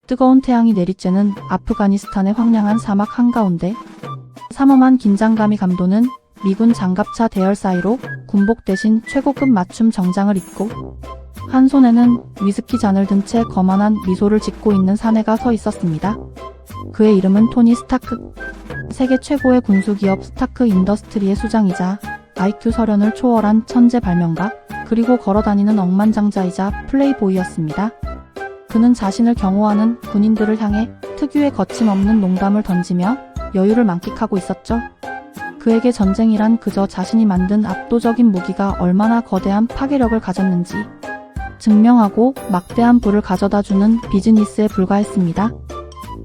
뜨거운 태양이 내리쬐는 아프가니스탄의 황량한 사막 한가운데 삼엄한 긴장감이 감도는 미군 장갑차 대열 사이로 군복 대신 최고급 맞춤 정장을 입고 한 손에는 위스키 잔을 든 채 거만한 미소를 짓고 있는 사내가 서 있었습니다. 그의 이름은 토니 스타크. 세계 최고의 군수기업 스타크 인더스트리의 수장이자 IQ 서련을 초월한 천재 발명가, 그리고 걸어다니는 억만장자이자 플레이보이였습니다. 그는 자신을 경호하는 군인들을 향해 특유의 거침없는 농담을 던지며 여유를 만끽하고 있었죠. 그에게 전쟁이란 그저 자신이 만든 압도적인 무기가 얼마나 거대한 파괴력을 가졌는지 증명하고 막대한 부를 가져다주는 비즈니스에 불과했습니다.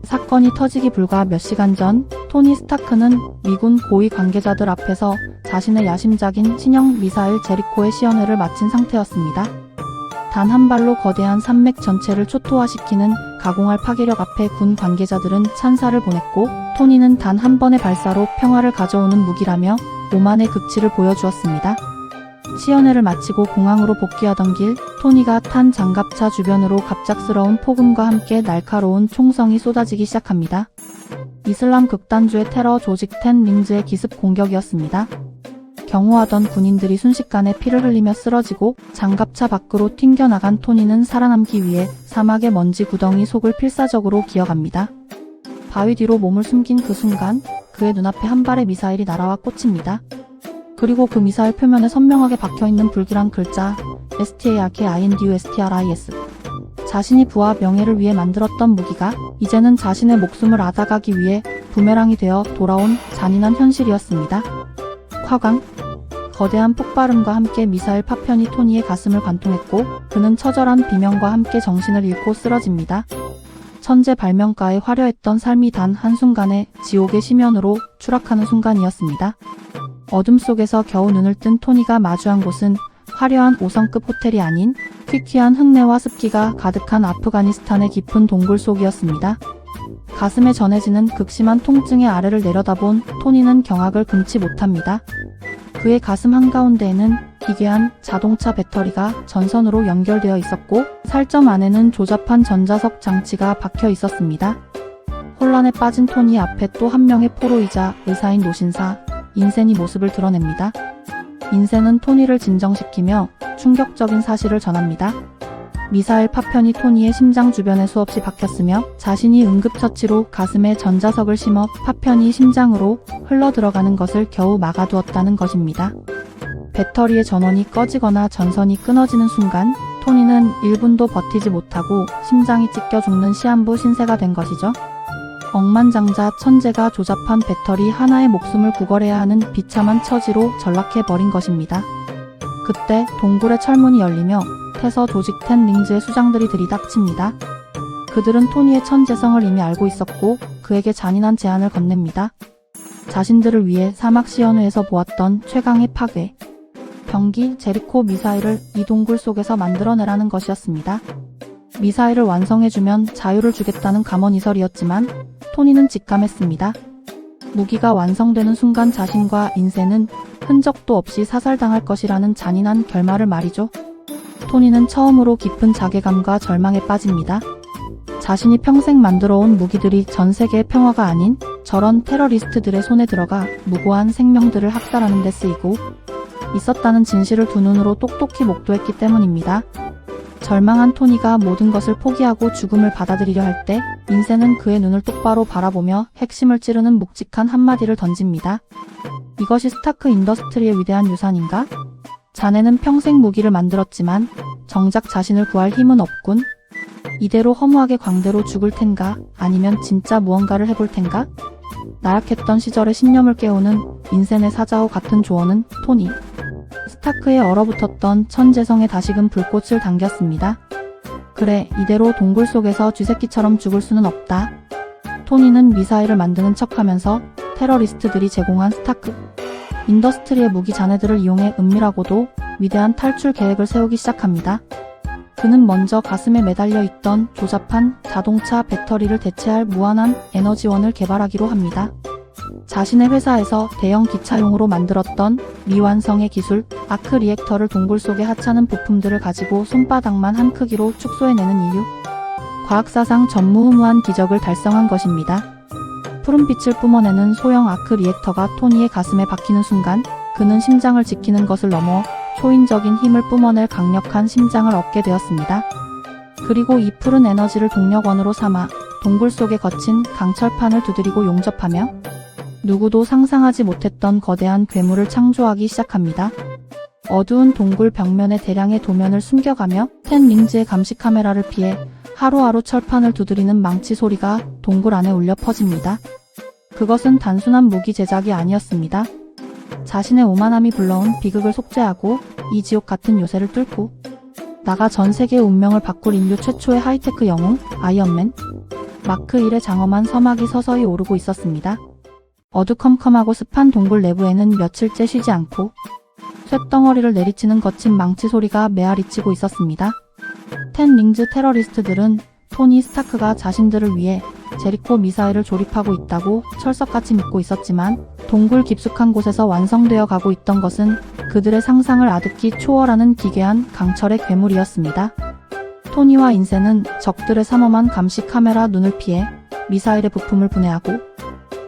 사건이 터지기 불과 몇 시간 전, 토니 스타크는 미군 고위 관계자들 앞에서 자신의 야심작인 신형 미사일 제리코의 시연회를 마친 상태였습니다. 단 한 발로 거대한 산맥 전체를 초토화시키는 가공할 파괴력 앞에 군 관계자들은 찬사를 보냈고, 토니는 단 한 번의 발사로 평화를 가져오는 무기라며 오만의 극치를 보여주었습니다. 시연회를 마치고 공항으로 복귀하던 길, 토니가 탄 장갑차 주변으로 갑작스러운 폭음과 함께 날카로운 총성이 쏟아지기 시작합니다. 이슬람 극단주의 테러 조직 텐 링즈의 기습 공격이었습니다. 경호하던 군인들이 순식간에 피를 흘리며 쓰러지고 장갑차 밖으로 튕겨나간 토니는 살아남기 위해 사막의 먼지 구덩이 속을 필사적으로 기어갑니다. 바위 뒤로 몸을 숨긴 그 순간 그의 눈앞에 한 발의 미사일이 날아와 꽂힙니다. 그리고 그 미사일 표면에 선명하게 박혀있는 불길한 글자 STARKINDUSTRIS. 자신이 부와 명예를 위해 만들었던 무기가 이제는 자신의 목숨을 앗아가기 위해 부메랑이 되어 돌아온 잔인한 현실이었습니다. 화강. 거대한 폭발음과 함께 미사일 파편이 토니의 가슴을 관통했고 그는 처절한 비명과 함께 정신을 잃고 쓰러집니다. 천재 발명가의 화려했던 삶이 단 한순간에 지옥의 심연으로 추락하는 순간이었습니다. 어둠 속에서 겨우 눈을 뜬 토니가 마주한 곳은 화려한 5성급 호텔이 아닌 퀴퀴한 흙내와 습기가 가득한 아프가니스탄의 깊은 동굴 속이었습니다. 가슴에 전해지는 극심한 통증의 아래를 내려다본 토니는 경악을 금치 못합니다. 그의 가슴 한가운데에는 기괴한 자동차 배터리가 전선으로 연결되어 있었고 살점 안에는 조잡한 전자석 장치가 박혀 있었습니다. 혼란에 빠진 토니 앞에 또 한 명의 포로이자 의사인 노신사 인센이 모습을 드러냅니다. 인센은 토니를 진정시키며 충격적인 사실을 전합니다. 미사일 파편이 토니의 심장 주변에 수없이 박혔으며 자신이 응급처치로 가슴에 전자석을 심어 파편이 심장으로 흘러들어가는 것을 겨우 막아두었다는 것입니다. 배터리의 전원이 꺼지거나 전선이 끊어지는 순간 토니는 1분도 버티지 못하고 심장이 찢겨 죽는 시한부 신세가 된 것이죠. 억만장자 천재가 조잡한 배터리 하나의 목숨을 구걸해야 하는 비참한 처지로 전락해버린 것입니다. 그때 동굴의 철문이 열리며 태서 조직 텐 링즈의 수장들이 들이닥칩니다. 그들은 토니의 천재성을 이미 알고 있었고 그에게 잔인한 제안을 건넵니다. 자신들을 위해 사막 시연회에서 보았던 최강의 파괴, 병기 제리코 미사일을 이 동굴 속에서 만들어내라는 것이었습니다. 미사일을 완성해주면 자유를 주겠다는 감언이설이었지만 토니는 직감했습니다. 무기가 완성되는 순간 자신과 인센은 흔적도 없이 사살당할 것이라는 잔인한 결말을 말이죠. 토니는 처음으로 깊은 자괴감과 절망에 빠집니다. 자신이 평생 만들어온 무기들이 전 세계의 평화가 아닌 저런 테러리스트들의 손에 들어가 무고한 생명들을 학살하는 데 쓰이고 있었다는 진실을 두 눈으로 똑똑히 목도했기 때문입니다. 절망한 토니가 모든 것을 포기하고 죽음을 받아들이려 할 때 인센은 그의 눈을 똑바로 바라보며 핵심을 찌르는 묵직한 한마디를 던집니다. 이것이 스타크 인더스트리의 위대한 유산인가? 자네는 평생 무기를 만들었지만 정작 자신을 구할 힘은 없군. 이대로 허무하게 광대로 죽을 텐가? 아니면 진짜 무언가를 해볼 텐가? 나약했던 시절의 신념을 깨우는 인센의 사자와 같은 조언은 토니 스타크의 얼어붙었던 천재성에 다시금 불꽃을 당겼습니다. 그래, 이대로 동굴 속에서 쥐새끼처럼 죽을 수는 없다. 토니는 미사일을 만드는 척하면서 테러리스트들이 제공한 스타크 인더스트리의 무기 잔해들을 이용해 은밀하고도 위대한 탈출 계획을 세우기 시작합니다. 그는 먼저 가슴에 매달려 있던 조잡한 자동차 배터리를 대체할 무한한 에너지원을 개발하기로 합니다. 자신의 회사에서 대형 기차용으로 만들었던 미완성의 기술 아크 리액터를 동굴 속에 하찮은 부품들을 가지고 손바닥만 한 크기로 축소해내는 이유. 과학사상 전무후무한 기적을 달성한 것입니다. 푸른빛을 뿜어내는 소형 아크 리액터가 토니의 가슴에 박히는 순간 그는 심장을 지키는 것을 넘어 초인적인 힘을 뿜어낼 강력한 심장을 얻게 되었습니다. 그리고 이 푸른 에너지를 동력원으로 삼아 동굴 속에 거친 강철판을 두드리고 용접하며 누구도 상상하지 못했던 거대한 괴물을 창조하기 시작합니다. 어두운 동굴 벽면에 대량의 도면을 숨겨가며 텐 링즈의 감시 카메라를 피해 하루하루 철판을 두드리는 망치 소리가 동굴 안에 울려 퍼집니다. 그것은 단순한 무기 제작이 아니었습니다. 자신의 오만함이 불러온 비극을 속죄하고 이 지옥 같은 요새를 뚫고 나가 전 세계의 운명을 바꿀 인류 최초의 하이테크 영웅 아이언맨 마크 1의 장엄한 서막이 서서히 오르고 있었습니다. 어두컴컴하고 습한 동굴 내부에는 며칠째 쉬지 않고 쇳덩어리를 내리치는 거친 망치 소리가 메아리치고 있었습니다. 텐 링즈 테러리스트들은 토니 스타크가 자신들을 위해 제리코 미사일을 조립하고 있다고 철석같이 믿고 있었지만 동굴 깊숙한 곳에서 완성되어 가고 있던 것은 그들의 상상을 아득히 초월하는 기괴한 강철의 괴물이었습니다. 토니와 인센은 적들의 삼엄한 감시 카메라 눈을 피해 미사일의 부품을 분해하고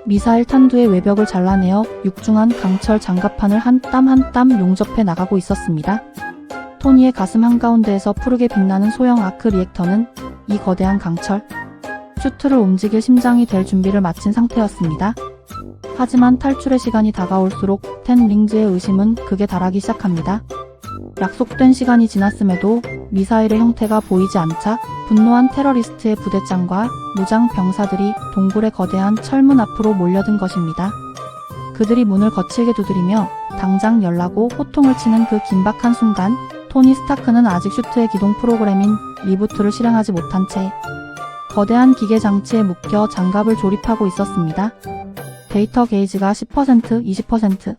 미사일 탄두의 외벽을 잘라내어 육중한 강철 장갑판을 한 땀 한 땀 용접해 나가고 있었습니다. 토니의 가슴 한가운데에서 푸르게 빛나는 소형 아크 리액터는 이 거대한 강철 슈트를 움직일 심장이 될 준비를 마친 상태였습니다. 하지만 탈출의 시간이 다가올수록 텐 링즈의 의심은 극에 달하기 시작합니다. 약속된 시간이 지났음에도 미사일의 형태가 보이지 않자 분노한 테러리스트의 부대장과 무장 병사들이 동굴의 거대한 철문 앞으로 몰려든 것입니다. 그들이 문을 거칠게 두드리며 당장 열라고 호통을 치는 그 긴박한 순간 토니 스타크는 아직 슈트의 기동 프로그램인 리부트를 실행하지 못한 채 거대한 기계 장치에 묶여 장갑을 조립하고 있었습니다. 데이터 게이지가 10%, 20%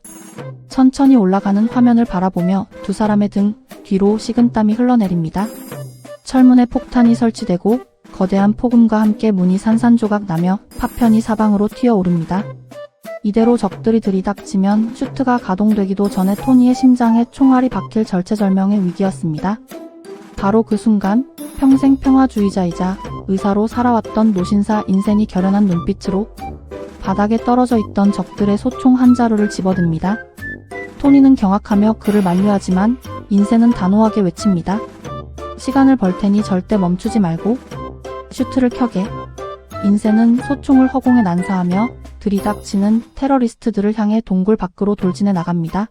천천히 올라가는 화면을 바라보며 두 사람의 등 뒤로 식은땀이 흘러내립니다. 철문에 폭탄이 설치되고 거대한 폭음과 함께 문이 산산조각 나며 파편이 사방으로 튀어오릅니다. 이대로 적들이 들이닥치면 슈트가 가동되기도 전에 토니의 심장에 총알이 박힐 절체절명의 위기였습니다. 바로 그 순간 평생 평화주의자이자 의사로 살아왔던 노신사 인센이 결연한 눈빛으로 바닥에 떨어져 있던 적들의 소총 한 자루를 집어듭니다. 토니는 경악하며 그를 만류하지만 인센은 단호하게 외칩니다. 시간을 벌 테니 절대 멈추지 말고 슈트를 켜게. 인센은 소총을 허공에 난사하며 들이닥치는 테러리스트들을 향해 동굴 밖으로 돌진해 나갑니다.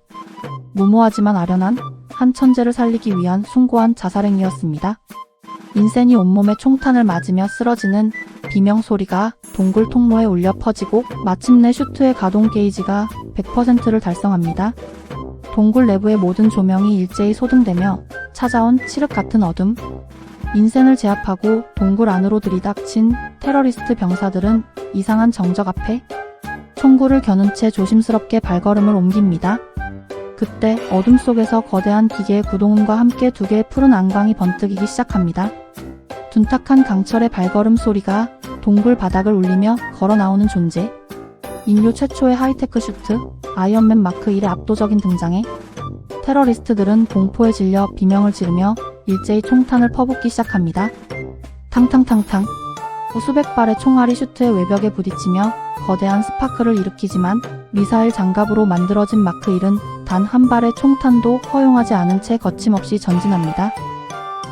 무모하지만 아련한 한 천재를 살리기 위한 숭고한 자살행위였습니다. 인센이 온몸에 총탄을 맞으며 쓰러지는 비명 소리가 동굴 통로에 울려 퍼지고 마침내 슈트의 가동 게이지가 100%를 달성합니다. 동굴 내부의 모든 조명이 일제히 소등되며 찾아온 칠흑 같은 어둠. 인센을 제압하고 동굴 안으로 들이닥친 테러리스트 병사들은 이상한 정적 앞에 총구를 겨눈 채 조심스럽게 발걸음을 옮깁니다. 그때 어둠 속에서 거대한 기계의 구동음과 함께 두 개의 푸른 안광이 번뜩이기 시작합니다. 둔탁한 강철의 발걸음 소리가 동굴 바닥을 울리며 걸어 나오는 존재. 인류 최초의 하이테크 슈트, 아이언맨 마크 1의 압도적인 등장에 테러리스트들은 공포에 질려 비명을 지르며 일제히 총탄을 퍼붓기 시작합니다. 탕탕탕탕. 수백 발의 총알이 슈트의 외벽에 부딪히며 거대한 스파크를 일으키지만 미사일 장갑으로 만들어진 마크 1은 단 한 발의 총탄도 허용하지 않은 채 거침없이 전진합니다.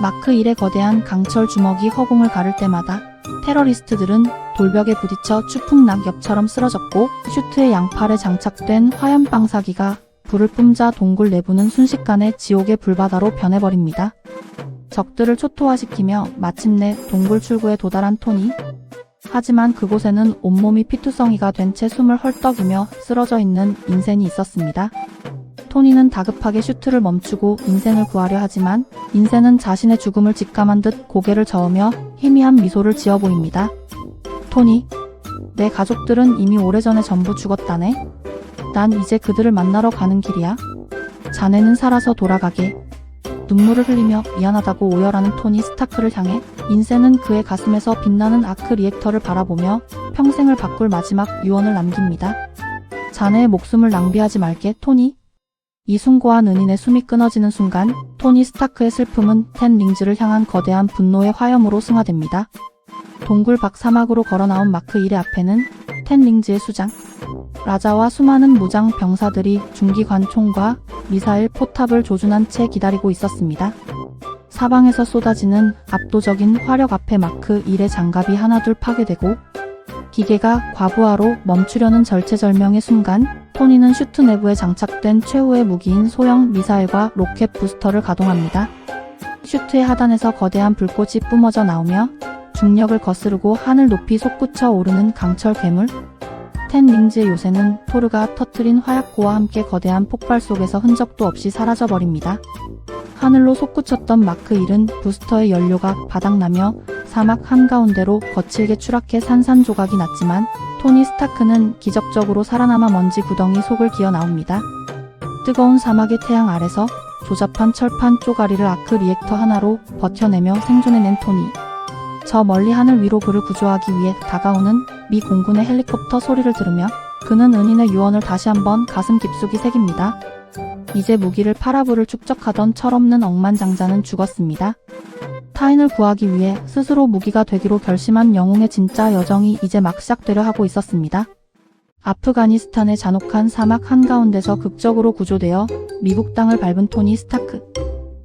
마크 1의 거대한 강철 주먹이 허공을 가를 때마다 테러리스트들은 돌벽에 부딪혀 추풍낙엽처럼 쓰러졌고 슈트의 양팔에 장착된 화염 방사기가 불을 뿜자 동굴 내부는 순식간에 지옥의 불바다로 변해버립니다. 적들을 초토화시키며 마침내 동굴 출구에 도달한 토니. 하지만 그곳에는 온몸이 피투성이가 된 채 숨을 헐떡이며 쓰러져 있는 인센이 있었습니다. 토니는 다급하게 슈트를 멈추고 인센을 구하려 하지만 인센은 자신의 죽음을 직감한 듯 고개를 저으며 희미한 미소를 지어 보입니다. 토니, 내 가족들은 이미 오래전에 전부 죽었다네. 난 이제 그들을 만나러 가는 길이야. 자네는 살아서 돌아가게. 눈물을 흘리며 미안하다고 오열하는 토니 스타크를 향해 인센은 그의 가슴에서 빛나는 아크 리액터를 바라보며 평생을 바꿀 마지막 유언을 남깁니다. 자네의 목숨을 낭비하지 말게, 토니. 이 숭고한 은인의 숨이 끊어지는 순간 토니 스타크의 슬픔은 텐 링즈를 향한 거대한 분노의 화염으로 승화됩니다. 동굴 밖 사막으로 걸어 나온 마크 1의 앞에는 텐링즈의 수장, 라자와 수많은 무장 병사들이 중기 관총과 미사일 포탑을 조준한 채 기다리고 있었습니다. 사방에서 쏟아지는 압도적인 화력 앞에 마크 1의 장갑이 하나둘 파괴되고 기계가 과부하로 멈추려는 절체절명의 순간 토니는 슈트 내부에 장착된 최후의 무기인 소형 미사일과 로켓 부스터를 가동합니다. 슈트의 하단에서 거대한 불꽃이 뿜어져 나오며 중력을 거스르고 하늘 높이 솟구쳐 오르는 강철 괴물. 텐링즈의 요새는 토르가 터뜨린 화약고와 함께 거대한 폭발 속에서 흔적도 없이 사라져버립니다. 하늘로 솟구쳤던 마크 1은 부스터의 연료가 바닥나며 사막 한가운데로 거칠게 추락해 산산조각이 났지만 토니 스타크는 기적적으로 살아남아 먼지 구덩이 속을 기어 나옵니다. 뜨거운 사막의 태양 아래서 조잡한 철판 쪼가리를 아크 리액터 하나로 버텨내며 생존해낸 토니. 저 멀리 하늘 위로 그를 구조하기 위해 다가오는 미 공군의 헬리콥터 소리를 들으며 그는 은인의 유언을 다시 한번 가슴 깊숙이 새깁니다. 이제 무기를 팔아부를 축적하던 철없는 억만장자는 죽었습니다. 타인을 구하기 위해 스스로 무기가 되기로 결심한 영웅의 진짜 여정이 이제 막 시작되려 하고 있었습니다. 아프가니스탄의 잔혹한 사막 한가운데서 극적으로 구조되어 미국 땅을 밟은 토니 스타크.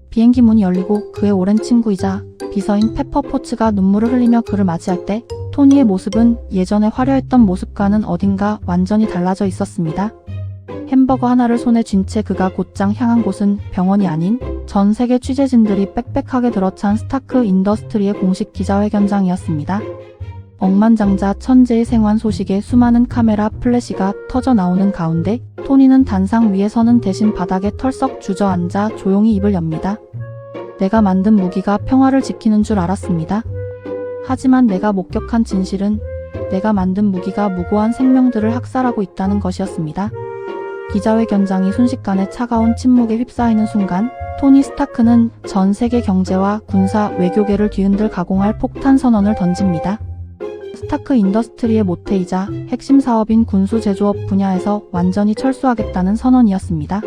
비행기 문이 열리고 그의 오랜 친구이자 비서인 페퍼 포츠가 눈물을 흘리며 그를 맞이할 때 토니의 모습은 예전에 화려했던 모습과는 어딘가 완전히 달라져 있었습니다. 햄버거 하나를 손에 쥔 채 그가 곧장 향한 곳은 병원이 아닌 전 세계 취재진들이 빽빽하게 들어찬 스타크 인더스트리의 공식 기자회견장이었습니다. 억만장자 천재의 생還소식에 수많은 카메라 플래시가 터져 나오는 가운데 토니는 단상 위에 서는 대신 바닥에 털썩 주저앉아 조용히 입을 엽니다. 내가 만든 무기가 평화를 지키는 줄 알았습니다. 하지만 내가 목격한 진실은 내가 만든 무기가 무고한 생명들을 학살하고 있다는 것이었습니다. 기자회견장이 순식간에 차가운 침묵에 휩싸이는 순간 토니 스타크는 전 세계 경제와 군사 외교계를 뒤흔들 가공할 폭탄 선언을 던집니다. 스타크 인더스트리의 모태이자 핵심 사업인 군수 제조업 분야에서 완전히 철수하겠다는 선언이었습니다.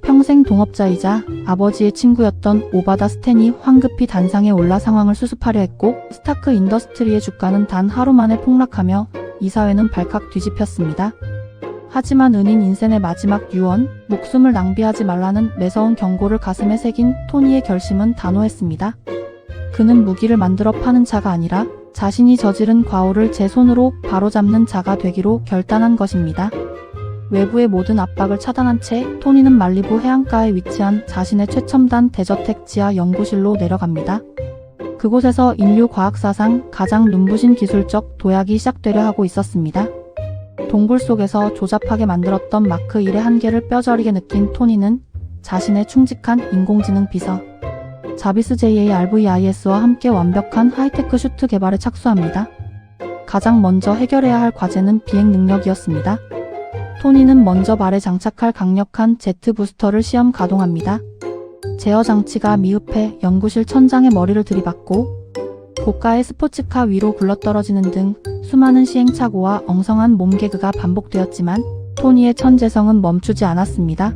평생 동업자이자 아버지의 친구였던 오바다 스탠이 황급히 단상에 올라 상황을 수습하려 했고 스타크 인더스트리의 주가는 단 하루 만에 폭락하며 이사회는 발칵 뒤집혔습니다. 하지만 은인 인센의 마지막 유언, 목숨을 낭비하지 말라는 매서운 경고를 가슴에 새긴 토니의 결심은 단호했습니다. 그는 무기를 만들어 파는 자가 아니라 자신이 저지른 과오를 제 손으로 바로잡는 자가 되기로 결단한 것입니다. 외부의 모든 압박을 차단한 채 토니는 말리부 해안가에 위치한 자신의 최첨단 대저택 지하 연구실로 내려갑니다. 그곳에서 인류 과학사상 가장 눈부신 기술적 도약이 시작되려 하고 있었습니다. 동굴 속에서 조잡하게 만들었던 마크 1의 한계를 뼈저리게 느낀 토니는 자신의 충직한 인공지능 비서 자비스 JARVIS와 함께 완벽한 하이테크 슈트 개발에 착수합니다. 가장 먼저 해결해야 할 과제는 비행 능력이었습니다. 토니는 먼저 발에 장착할 강력한 제트 부스터를 시험 가동합니다. 제어 장치가 미흡해 연구실 천장에 머리를 들이받고 고가의 스포츠카 위로 굴러떨어지는 등 수많은 시행착오와 엉성한 몸개그가 반복되었지만 토니의 천재성은 멈추지 않았습니다.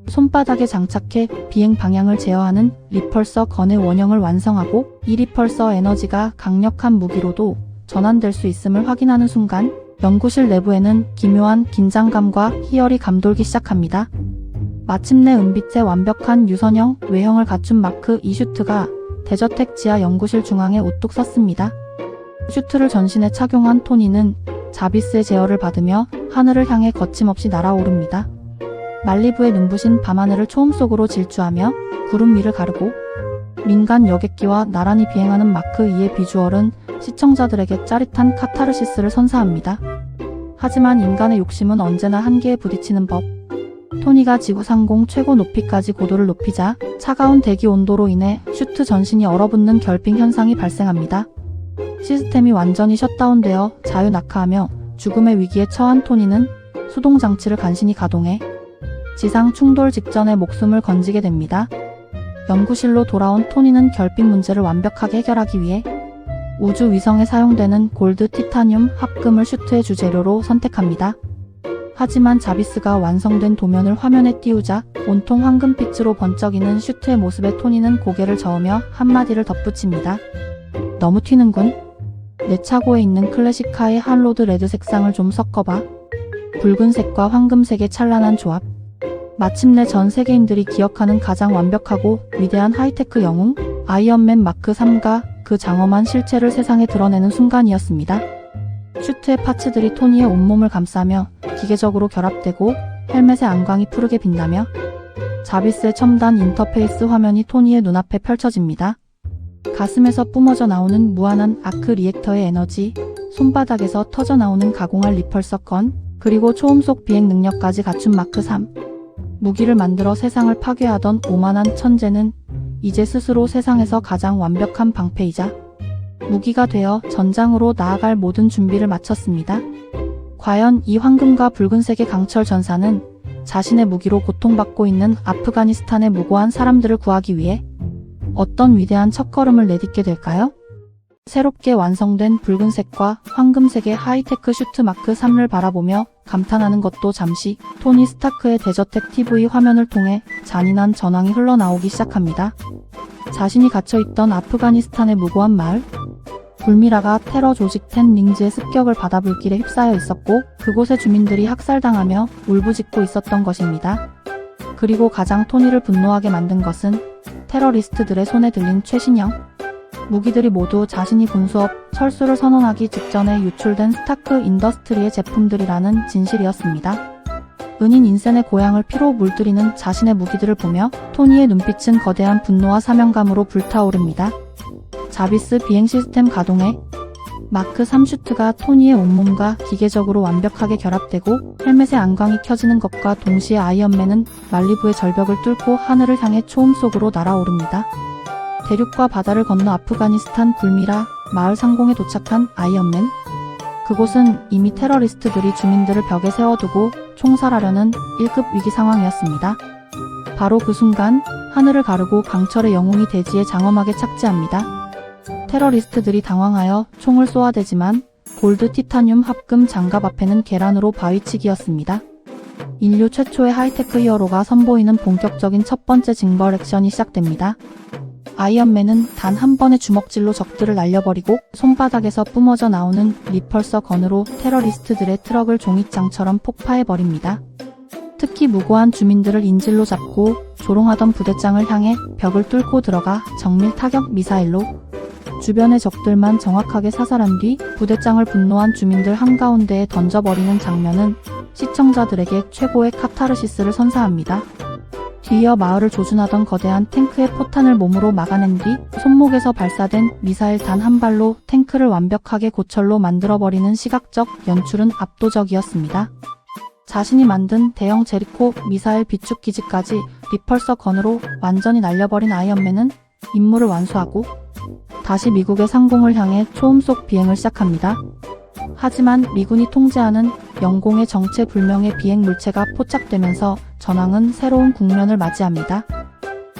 손바닥에 장착해 비행 방향을 제어하는 리펄서 건의 원형을 완성하고 이 리펄서 에너지가 강력한 무기로도 전환될 수 있음을 확인하는 순간 연구실 내부에는 기묘한 긴장감과 희열이 감돌기 시작합니다. 마침내 은빛의 완벽한 유선형 외형을 갖춘 마크 2 슈트가 대저택 지하 연구실 중앙에 우뚝 섰습니다. 슈트를 전신에 착용한 토니는 자비스의 제어를 받으며 하늘을 향해 거침없이 날아오릅니다. 말리부의 눈부신 밤하늘을 초음 속으로 질주하며 구름 위를 가르고 민간 여객기와 나란히 비행하는 마크 2의 비주얼은 시청자들에게 짜릿한 카타르시스를 선사합니다. 하지만 인간의 욕심은 언제나 한계에 부딪히는 법. 토니가 지구 상공 최고 높이까지 고도를 높이자 차가운 대기 온도로 인해 슈트 전신이 얼어붙는 결빙 현상이 발생합니다. 시스템이 완전히 셧다운되어 자유낙하하며 죽음의 위기에 처한 토니는 수동 장치를 간신히 가동해 지상 충돌 직전에 목숨을 건지게 됩니다. 연구실로 돌아온 토니는 결빙 문제를 완벽하게 해결하기 위해 우주 위성에 사용되는 골드 티타늄 합금을 슈트의 주재료로 선택합니다. 하지만 자비스가 완성된 도면을 화면에 띄우자 온통 황금빛으로 번쩍이는 슈트의 모습에 토니는 고개를 저으며 한마디를 덧붙입니다. 너무 튀는군. 내 차고에 있는 클래식카의 한로드 레드 색상을 좀 섞어봐. 붉은색과 황금색의 찬란한 조합. 마침내 전 세계인들이 기억하는 가장 완벽하고 위대한 하이테크 영웅 아이언맨 마크 3가 그 장엄한 실체를 세상에 드러내는 순간이었습니다. 슈트의 파츠들이 토니의 온몸을 감싸며 기계적으로 결합되고 헬멧의 안광이 푸르게 빛나며 자비스의 첨단 인터페이스 화면이 토니의 눈앞에 펼쳐집니다. 가슴에서 뿜어져 나오는 무한한 아크 리액터의 에너지, 손바닥에서 터져 나오는 가공할 리펄서 건, 그리고 초음속 비행 능력까지 갖춘 마크 3. 무기를 만들어 세상을 파괴하던 오만한 천재는 이제 스스로 세상에서 가장 완벽한 방패이자 무기가 되어 전장으로 나아갈 모든 준비를 마쳤습니다. 과연 이 황금과 붉은색의 강철 전사는 자신의 무기로 고통받고 있는 아프가니스탄의 무고한 사람들을 구하기 위해 어떤 위대한 첫걸음을 내딛게 될까요? 새롭게 완성된 붉은색과 황금색의 하이테크 슈트 마크 3를 바라보며 감탄하는 것도 잠시 토니 스타크의 대저택 TV 화면을 통해 잔인한 전황이 흘러나오기 시작합니다. 자신이 갇혀있던 아프가니스탄의 무고한 마을, 불미라가 테러 조직 10 링즈의 습격을 받아 불길에 휩싸여 있었고 그곳의 주민들이 학살당하며 울부짖고 있었던 것입니다. 그리고 가장 토니를 분노하게 만든 것은 테러리스트들의 손에 들린 최신형 무기들이 모두 자신이 군수업 철수를 선언하기 직전에 유출된 스타크 인더스트리의 제품들이라는 진실이었습니다. 은인 인센의 고향을 피로 물들이는 자신의 무기들을 보며 토니의 눈빛은 거대한 분노와 사명감으로 불타오릅니다. 자비스 비행 시스템 가동해 마크 3 슈트가 토니의 온몸과 기계적으로 완벽하게 결합되고 헬멧의 안광이 켜지는 것과 동시에 아이언맨은 말리부의 절벽을 뚫고 하늘을 향해 초음 속으로 날아오릅니다. 대륙과 바다를 건너 아프가니스탄 불미라 마을 상공에 도착한 아이언맨. 그곳은 이미 테러리스트들이 주민들을 벽에 세워두고 총살하려는 1급 위기 상황이었습니다. 바로 그 순간 하늘을 가르고 강철의 영웅이 대지에 장엄하게 착지합니다. 테러리스트들이 당황하여 총을 쏘아대지만 골드 티타늄 합금 장갑 앞에는 계란으로 바위치기였습니다. 인류 최초의 하이테크 히어로가 선보이는 본격적인 첫 번째 징벌 액션이 시작됩니다. 아이언맨은 단 한 번의 주먹질로 적들을 날려버리고 손바닥에서 뿜어져 나오는 리펄서 건으로 테러리스트들의 트럭을 종잇장처럼 폭파해버립니다. 특히 무고한 주민들을 인질로 잡고 조롱하던 부대장을 향해 벽을 뚫고 들어가 정밀 타격 미사일로 주변의 적들만 정확하게 사살한 뒤 부대장을 분노한 주민들 한가운데에 던져버리는 장면은 시청자들에게 최고의 카타르시스를 선사합니다. 뒤이어 마을을 조준하던 거대한 탱크의 포탄을 몸으로 막아낸 뒤 손목에서 발사된 미사일 단 한 발로 탱크를 완벽하게 고철로 만들어버리는 시각적 연출은 압도적이었습니다. 자신이 만든 대형 제리코 미사일 비축 기지까지 리펄서 건으로 완전히 날려버린 아이언맨은 임무를 완수하고 다시 미국의 상공을 향해 초음속 비행을 시작합니다. 하지만 미군이 통제하는 영공의 정체불명의 비행 물체가 포착되면서 전황은 새로운 국면을 맞이합니다.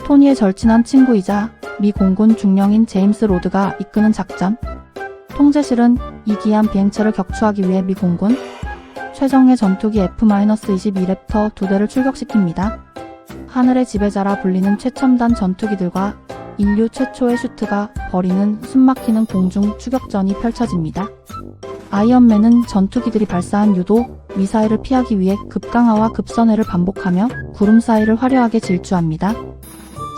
토니의 절친한 친구이자 미 공군 중령인 제임스 로드가 이끄는 작전. 통제실은 이 기이한 비행체를 격추하기 위해 미 공군 최정예 전투기 F-22 랩터 2대를 출격시킵니다. 하늘의 지배자라 불리는 최첨단 전투기들과 인류 최초의 슈트가 벌이는 숨막히는 공중 추격전이 펼쳐집니다. 아이언맨은 전투기들이 발사한 유도 미사일을 피하기 위해 급강하와 급선회를 반복하며 구름 사이를 화려하게 질주합니다.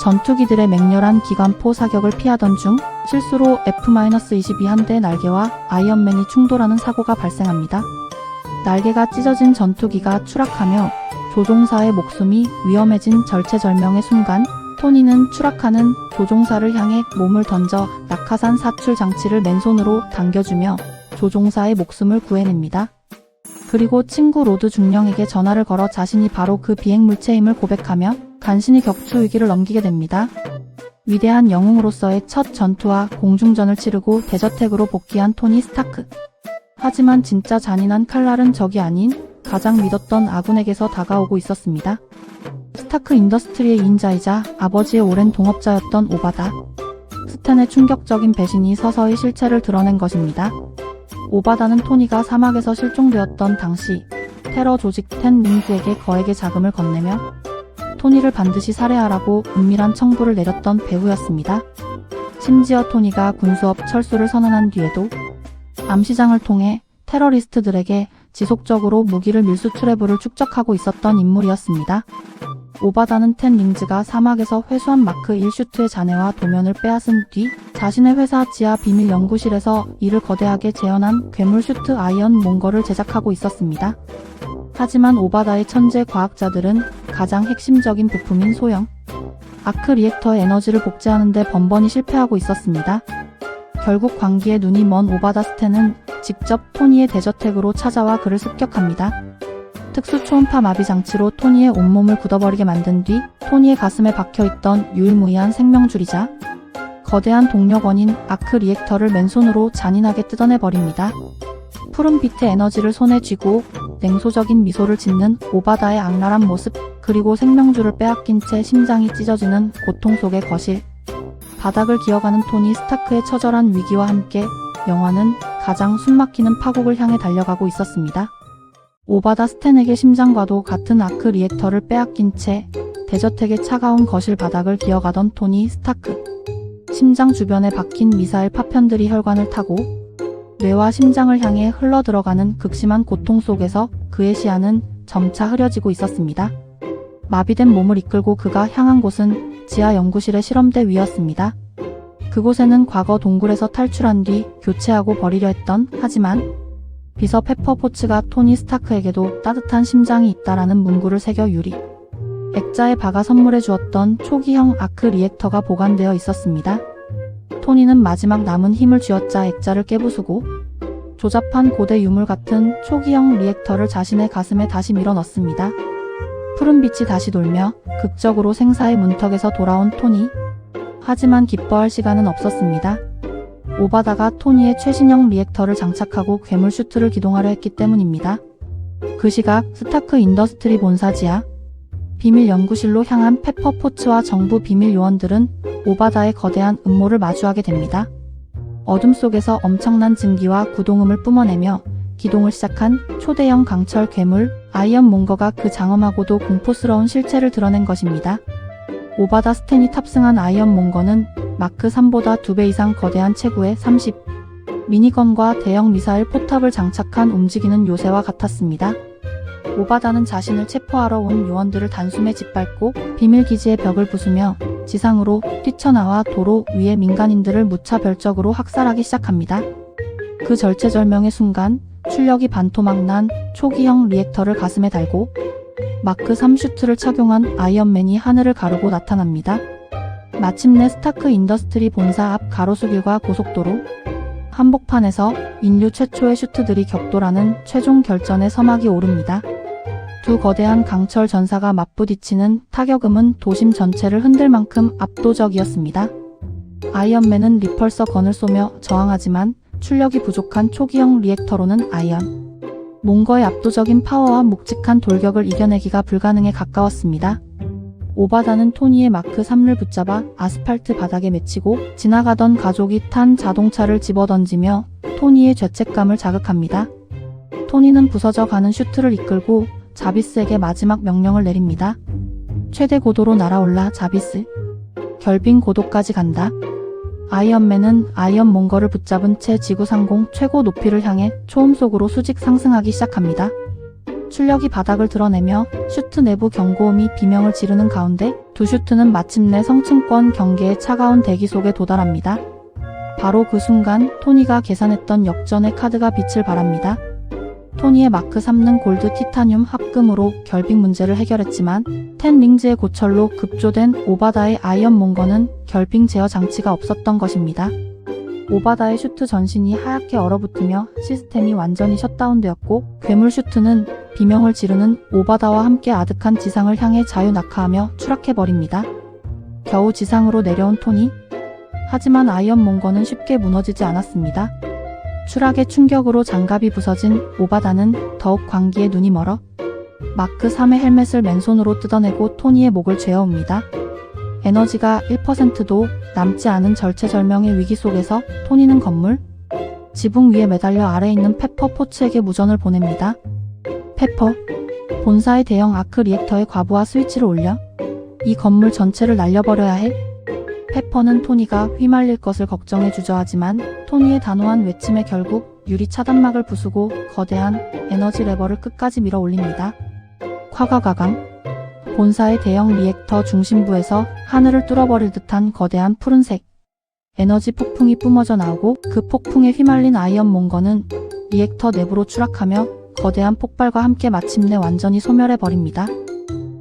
전투기들의 맹렬한 기관포 사격을 피하던 중 실수로 F-22 한 대의 날개와 아이언맨이 충돌하는 사고가 발생합니다. 날개가 찢어진 전투기가 추락하며 조종사의 목숨이 위험해진 절체절명의 순간 토니는 추락하는 조종사를 향해 몸을 던져 낙하산 사출 장치를 맨손으로 당겨주며 조종사의 목숨을 구해냅니다. 그리고 친구 로드 중령에게 전화를 걸어 자신이 바로 그 비행물체임을 고백하며 간신히 격추 위기를 넘기게 됩니다. 위대한 영웅으로서의 첫 전투와 공중전을 치르고 대저택으로 복귀한 토니 스타크. 하지만 진짜 잔인한 칼날은 적이 아닌 가장 믿었던 아군에게서 다가오고 있었습니다. 스타크 인더스트리의 2인자이자 아버지의 오랜 동업자였던 오바다 스탠의 충격적인 배신이 서서히 실체를 드러낸 것입니다. 오바다는 토니가 사막에서 실종되었던 당시 테러 조직 10 링즈에게 거액의 자금을 건네며 토니를 반드시 살해하라고 은밀한 청부를 내렸던 배후였습니다. 심지어 토니가 군수업 철수를 선언한 뒤에도 암시장을 통해 테러리스트들에게 지속적으로 무기를 밀수출해부를 축적하고 있었던 인물이었습니다. 오바다는 텐 링즈가 사막에서 회수한 마크 1 슈트의 잔해와 도면을 빼앗은 뒤 자신의 회사 지하 비밀 연구실에서 이를 거대하게 재현한 괴물 슈트 아이언 몽거를 제작하고 있었습니다. 하지만 오바다의 천재 과학자들은 가장 핵심적인 부품인 소형 아크 리액터의 에너지를 복제하는 데 번번이 실패하고 있었습니다. 결국 광기에 눈이 먼 오바다 스탠은 직접 토니의 대저택으로 찾아와 그를 습격합니다. 특수 초음파 마비 장치로 토니의 온몸을 굳어버리게 만든 뒤 토니의 가슴에 박혀있던 유일무이한 생명줄이자 거대한 동력원인 아크 리액터를 맨손으로 잔인하게 뜯어내버립니다. 푸른 빛의 에너지를 손에 쥐고 냉소적인 미소를 짓는 오바다의 악랄한 모습, 그리고 생명줄을 빼앗긴 채 심장이 찢어지는 고통 속의 거실. 바닥을 기어가는 토니 스타크의 처절한 위기와 함께 영화는 가장 숨막히는 파국을 향해 달려가고 있었습니다. 오바다 스탠에게 심장과도 같은 아크 리액터를 빼앗긴 채 대저택의 차가운 거실 바닥을 기어가던 토니 스타크. 심장 주변에 박힌 미사일 파편들이 혈관을 타고 뇌와 심장을 향해 흘러들어가는 극심한 고통 속에서 그의 시야는 점차 흐려지고 있었습니다. 마비된 몸을 이끌고 그가 향한 곳은 지하 연구실의 실험대 위였습니다. 그곳에는 과거 동굴에서 탈출한 뒤 교체하고 버리려 했던, 하지만 비서 페퍼 포츠가 토니 스타크에게도 따뜻한 심장이 있다라는 문구를 새겨 유리 액자에 박아 선물해 주었던 초기형 아크 리액터가 보관되어 있었습니다. 토니는 마지막 남은 힘을 쥐어짜 액자를 깨부수고 조잡한 고대 유물 같은 초기형 리액터를 자신의 가슴에 다시 밀어넣습니다. 푸른 빛이 다시 돌며 극적으로 생사의 문턱에서 돌아온 토니. 하지만 기뻐할 시간은 없었습니다. 오바다가 토니의 최신형 리액터를 장착하고 괴물 슈트를 기동하려 했기 때문입니다. 그 시각 스타크 인더스트리 본사지하 비밀 연구실로 향한 페퍼 포츠와 정부 비밀 요원들은 오바다의 거대한 음모를 마주하게 됩니다. 어둠 속에서 엄청난 증기와 구동음을 뿜어내며 기동을 시작한 초대형 강철 괴물 아이언 몽거가 그 장엄하고도 공포스러운 실체를 드러낸 것입니다. 오바다 스탠이 탑승한 아이언 몽거는 마크 3보다 2배 이상 거대한 체구의 30 미니건과 대형 미사일 포탑을 장착한 움직이는 요새와 같았습니다. 오바다는 자신을 체포하러 온 요원들을 단숨에 짓밟고 비밀기지의 벽을 부수며 지상으로 뛰쳐나와 도로 위의 민간인들을 무차별적으로 학살하기 시작합니다. 그 절체절명의 순간 출력이 반토막 난 초기형 리액터를 가슴에 달고 마크 3 슈트를 착용한 아이언맨이 하늘을 가르고 나타납니다. 마침내 스타크 인더스트리 본사 앞 가로수길과 고속도로 한복판에서 인류 최초의 슈트들이 격돌하는 최종 결전의 서막이 오릅니다. 두 거대한 강철 전사가 맞부딪히는 타격음은 도심 전체를 흔들 만큼 압도적이었습니다. 아이언맨은 리펄서 건을 쏘며 저항하지만 출력이 부족한 초기형 리액터로는 아이언 몽거의 압도적인 파워와 묵직한 돌격을 이겨내기가 불가능에 가까웠습니다. 오바다는 토니의 마크 3를 붙잡아 아스팔트 바닥에 맺히고 지나가던 가족이 탄 자동차를 집어던지며 토니의 죄책감을 자극합니다. 토니는 부서져 가는 슈트를 이끌고 자비스에게 마지막 명령을 내립니다. 최대 고도로 날아올라 자비스. 결빙 고도까지 간다. 아이언맨은 아이언 몽거를 붙잡은 채 지구 상공 최고 높이를 향해 초음 속으로 수직 상승하기 시작합니다. 출력이 바닥을 드러내며 슈트 내부 경고음이 비명을 지르는 가운데 두 슈트는 마침내 성층권 경계의 차가운 대기 속에 도달합니다. 바로 그 순간 토니가 계산했던 역전의 카드가 빛을 발합니다. 토니의 마크 3는 골드 티타늄 합금으로 결빙 문제를 해결했지만 텐 링즈의 고철로 급조된 오바다의 아이언 몽거는 결빙 제어 장치가 없었던 것입니다. 오바다의 슈트 전신이 하얗게 얼어붙으며 시스템이 완전히 셧다운되었고 괴물 슈트는 비명을 지르는 오바다와 함께 아득한 지상을 향해 자유낙하하며 추락해버립니다. 겨우 지상으로 내려온 토니. 하지만 아이언 몽거는 쉽게 무너지지 않았습니다. 추락의 충격으로 장갑이 부서진 오바다는 더욱 광기에 눈이 멀어 마크 3의 헬멧을 맨손으로 뜯어내고 토니의 목을 죄어옵니다. 에너지가 1%도 남지 않은 절체절명의 위기 속에서 토니는 건물 지붕 위에 매달려 아래에 있는 페퍼 포츠에게 무전을 보냅니다. 페퍼, 본사의 대형 아크 리액터의 과부하 스위치를 올려 이 건물 전체를 날려버려야 해. 페퍼는 토니가 휘말릴 것을 걱정해 주저하지만 토니의 단호한 외침에 결국 유리 차단막을 부수고 거대한 에너지 레버를 끝까지 밀어 올립니다. 콰과과강. 본사의 대형 리액터 중심부에서 하늘을 뚫어버릴 듯한 거대한 푸른색 에너지 폭풍이 뿜어져 나오고 그 폭풍에 휘말린 아이언 몽건은 리액터 내부로 추락하며 거대한 폭발과 함께 마침내 완전히 소멸해버립니다.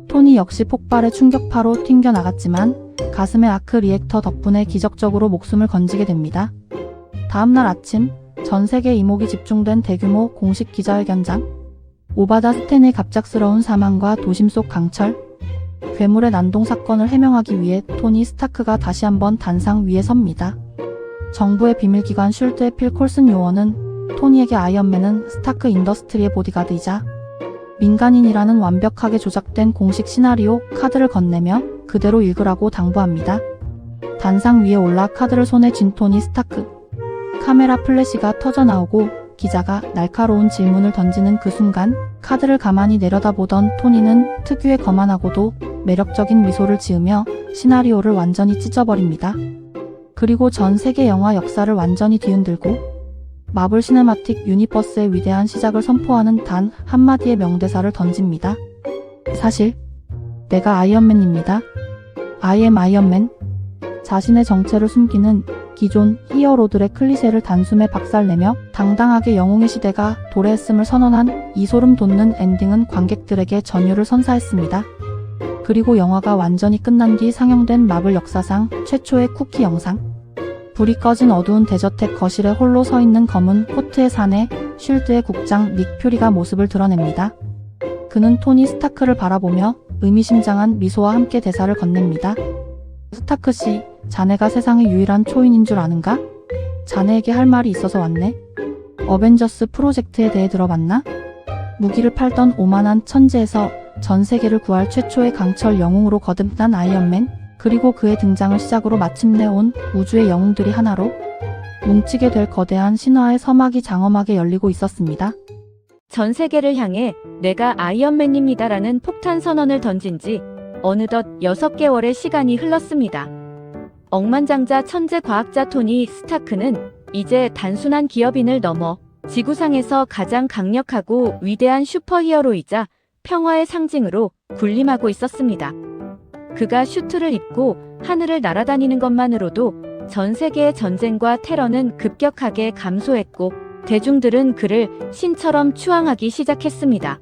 토니 역시 폭발의 충격파로 튕겨나갔지만 가슴의 아크 리액터 덕분에 기적적으로 목숨을 건지게 됩니다. 다음날 아침, 전 세계 이목이 집중된 대규모 공식 기자회견장. 오바다 스탠의 갑작스러운 사망과 도심 속 강철, 괴물의 난동 사건을 해명하기 위해 토니 스타크가 다시 한번 단상 위에 섭니다. 정부의 비밀기관 슐드의 필 콜슨 요원은 토니에게 아이언맨은 스타크 인더스트리의 보디가드이자 민간인이라는 완벽하게 조작된 공식 시나리오 카드를 건네며 그대로 읽으라고 당부합니다. 단상 위에 올라 카드를 손에 쥔 토니 스타크. 카메라 플래시가 터져 나오고 기자가 날카로운 질문을 던지는 그 순간 카드를 가만히 내려다보던 토니는 특유의 거만하고도 매력적인 미소를 지으며 시나리오를 완전히 찢어버립니다. 그리고 전 세계 영화 역사를 완전히 뒤흔들고 마블 시네마틱 유니버스의 위대한 시작을 선포하는 단 한마디의 명대사를 던집니다. 사실 내가 아이언맨입니다. I am 아이언맨. 자신의 정체를 숨기는 기존 히어로들의 클리셰를 단숨에 박살내며 당당하게 영웅의 시대가 도래했음을 선언한 이 소름 돋는 엔딩은 관객들에게 전율을 선사했습니다. 그리고 영화가 완전히 끝난 뒤 상영된 마블 역사상 최초의 쿠키 영상. 불이 꺼진 어두운 대저택 거실에 홀로 서 있는 검은 코트의 사내 쉴드의 국장 닉 퓨리가 모습을 드러냅니다. 그는 토니 스타크를 바라보며 의미심장한 미소와 함께 대사를 건넵니다. 스타크 씨, 자네가 세상의 유일한 초인인 줄 아는가? 자네에게 할 말이 있어서 왔네. 어벤져스 프로젝트에 대해 들어봤나? 무기를 팔던 오만한 천재에서 전 세계를 구할 최초의 강철 영웅으로 거듭난 아이언맨, 그리고 그의 등장을 시작으로 마침내 온 우주의 영웅들이 하나로 뭉치게 될 거대한 신화의 서막이 장엄하게 열리고 있었습니다. 전 세계를 향해 내가 아이언맨입니다라는 폭탄 선언을 던진 지 어느덧 6개월의 시간이 흘렀습니다. 억만장자 천재 과학자 토니 스타크는 이제 단순한 기업인을 넘어 지구상에서 가장 강력하고 위대한 슈퍼히어로이자 평화의 상징으로 군림하고 있었습니다. 그가 슈트를 입고 하늘을 날아다니는 것만으로도 전 세계의 전쟁과 테러는 급격하게 감소했고 대중들은 그를 신처럼 추앙하기 시작했습니다.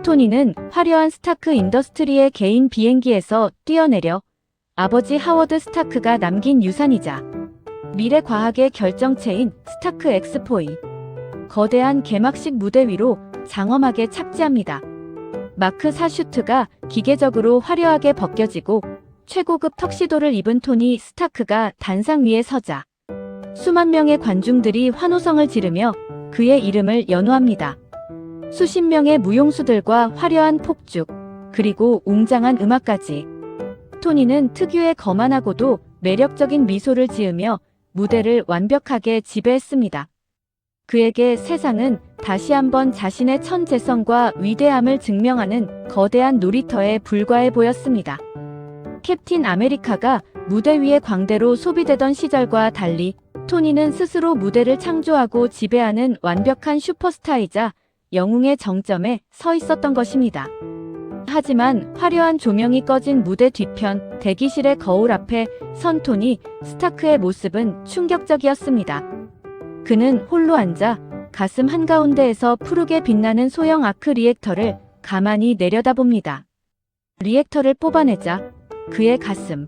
토니는 화려한 스타크 인더스트리의 개인 비행기에서 뛰어내려 아버지 하워드 스타크가 남긴 유산이자 미래 과학의 결정체인 스타크 엑스포이 거대한 개막식 무대 위로 장엄하게 착지합니다. 마크 4 슈트가 기계적으로 화려하게 벗겨지고 최고급 턱시도를 입은 토니 스타크가 단상 위에 서자 수만 명의 관중들이 환호성을 지르며 그의 이름을 연호합니다. 수십 명의 무용수들과 화려한 폭죽, 그리고 웅장한 음악까지. 토니는 특유의 거만하고도 매력적인 미소를 지으며 무대를 완벽하게 지배했습니다. 그에게 세상은 다시 한번 자신의 천재성과 위대함을 증명하는 거대한 놀이터에 불과해 보였습니다. 캡틴 아메리카가 무대 위에 광대로 소비되던 시절과 달리 토니는 스스로 무대를 창조하고 지배하는 완벽한 슈퍼스타이자 영웅의 정점에 서 있었던 것입니다. 하지만 화려한 조명이 꺼진 무대 뒤편 대기실의 거울 앞에 선 토니 스타크의 모습은 충격적이었습니다. 그는 홀로 앉아 가슴 한가운데에서 푸르게 빛나는 소형 아크 리액터를 가만히 내려다봅니다. 리액터를 뽑아내자 그의 가슴,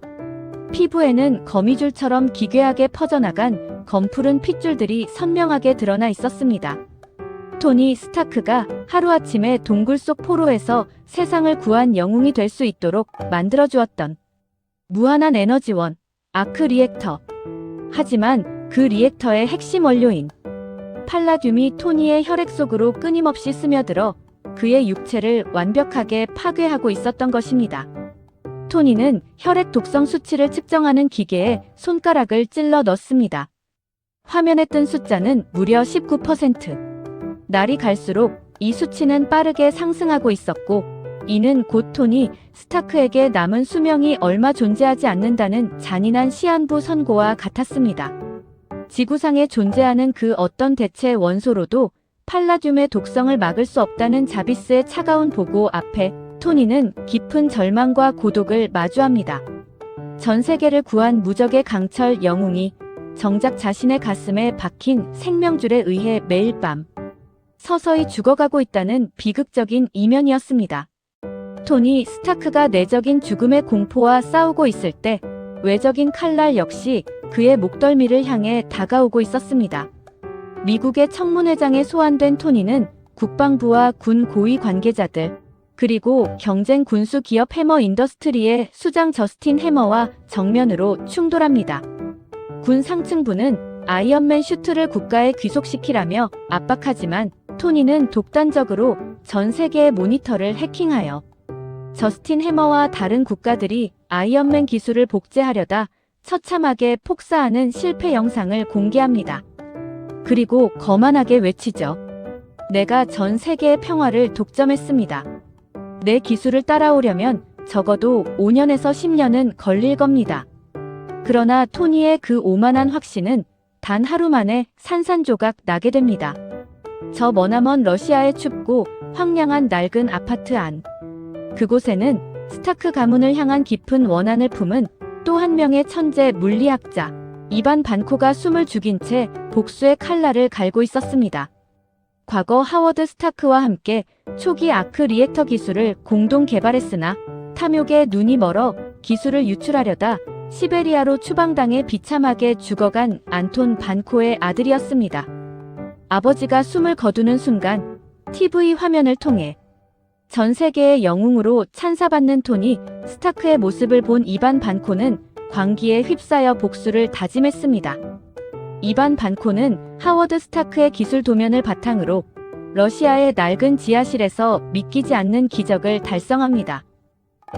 피부에는 거미줄처럼 기괴하게 퍼져나간 검푸른 핏줄들이 선명하게 드러나 있었습니다. 토니 스타크가 하루아침에 동굴 속 포로에서 세상을 구한 영웅이 될 수 있도록 만들어주었던 무한한 에너지원, 아크 리액터. 하지만 그 리액터의 핵심 원료인 팔라듐이 토니의 혈액 속으로 끊임없이 스며들어 그의 육체를 완벽하게 파괴하고 있었던 것입니다. 토니는 혈액 독성 수치를 측정하는 기계에 손가락을 찔러 넣습니다. 화면에 뜬 숫자는 무려 19%. 날이 갈수록 이 수치는 빠르게 상승하고 있었고 이는 곧 토니 스타크에게 남은 수명이 얼마 존재하지 않는다는 잔인한 시한부 선고와 같았습니다. 지구상에 존재하는 그 어떤 대체 원소로도 팔라듐의 독성을 막을 수 없다는 자비스의 차가운 보고 앞에 토니는 깊은 절망과 고독을 마주합니다. 전 세계를 구한 무적의 강철 영웅이 정작 자신의 가슴에 박힌 생명줄에 의해 매일 밤 서서히 죽어가고 있다는 비극적인 이면이었습니다. 토니 스타크가 내적인 죽음의 공포와 싸우고 있을 때 외적인 칼날 역시 그의 목덜미를 향해 다가오고 있었습니다. 미국의 청문회장에 소환된 토니는 국방부와 군 고위 관계자들, 그리고 경쟁 군수 기업 해머 인더스트리의 수장 저스틴 해머와 정면으로 충돌합니다. 군 상층부는 아이언맨 슈트를 국가에 귀속시키라며 압박하지만 토니는 독단적으로 전 세계의 모니터를 해킹하여 저스틴 해머와 다른 국가들이 아이언맨 기술을 복제하려다 처참하게 폭사하는 실패 영상을 공개합니다. 그리고 거만하게 외치죠. 내가 전 세계의 평화를 독점했습니다. 내 기술을 따라오려면 적어도 5년에서 10년은 걸릴 겁니다. 그러나 토니의 그 오만한 확신은 단 하루 만에 산산조각 나게 됩니다. 저 머나먼 러시아의 춥고 황량한 낡은 아파트 안. 그곳에는 스타크 가문을 향한 깊은 원한을 품은 또 한 명의 천재 물리학자, 이반 반코가 숨을 죽인 채 복수의 칼날을 갈고 있었습니다. 과거 하워드 스타크와 함께 초기 아크 리액터 기술을 공동 개발했으나 탐욕에 눈이 멀어 기술을 유출하려다 시베리아로 추방당해 비참하게 죽어간 안톤 반코의 아들이었습니다. 아버지가 숨을 거두는 순간 TV 화면을 통해 전 세계의 영웅으로 찬사받는 토니 스타크의 모습을 본 이반 반코는 광기에 휩싸여 복수를 다짐했습니다. 이반 반코는 하워드 스타크의 기술 도면을 바탕으로 러시아의 낡은 지하실에서 믿기지 않는 기적을 달성합니다.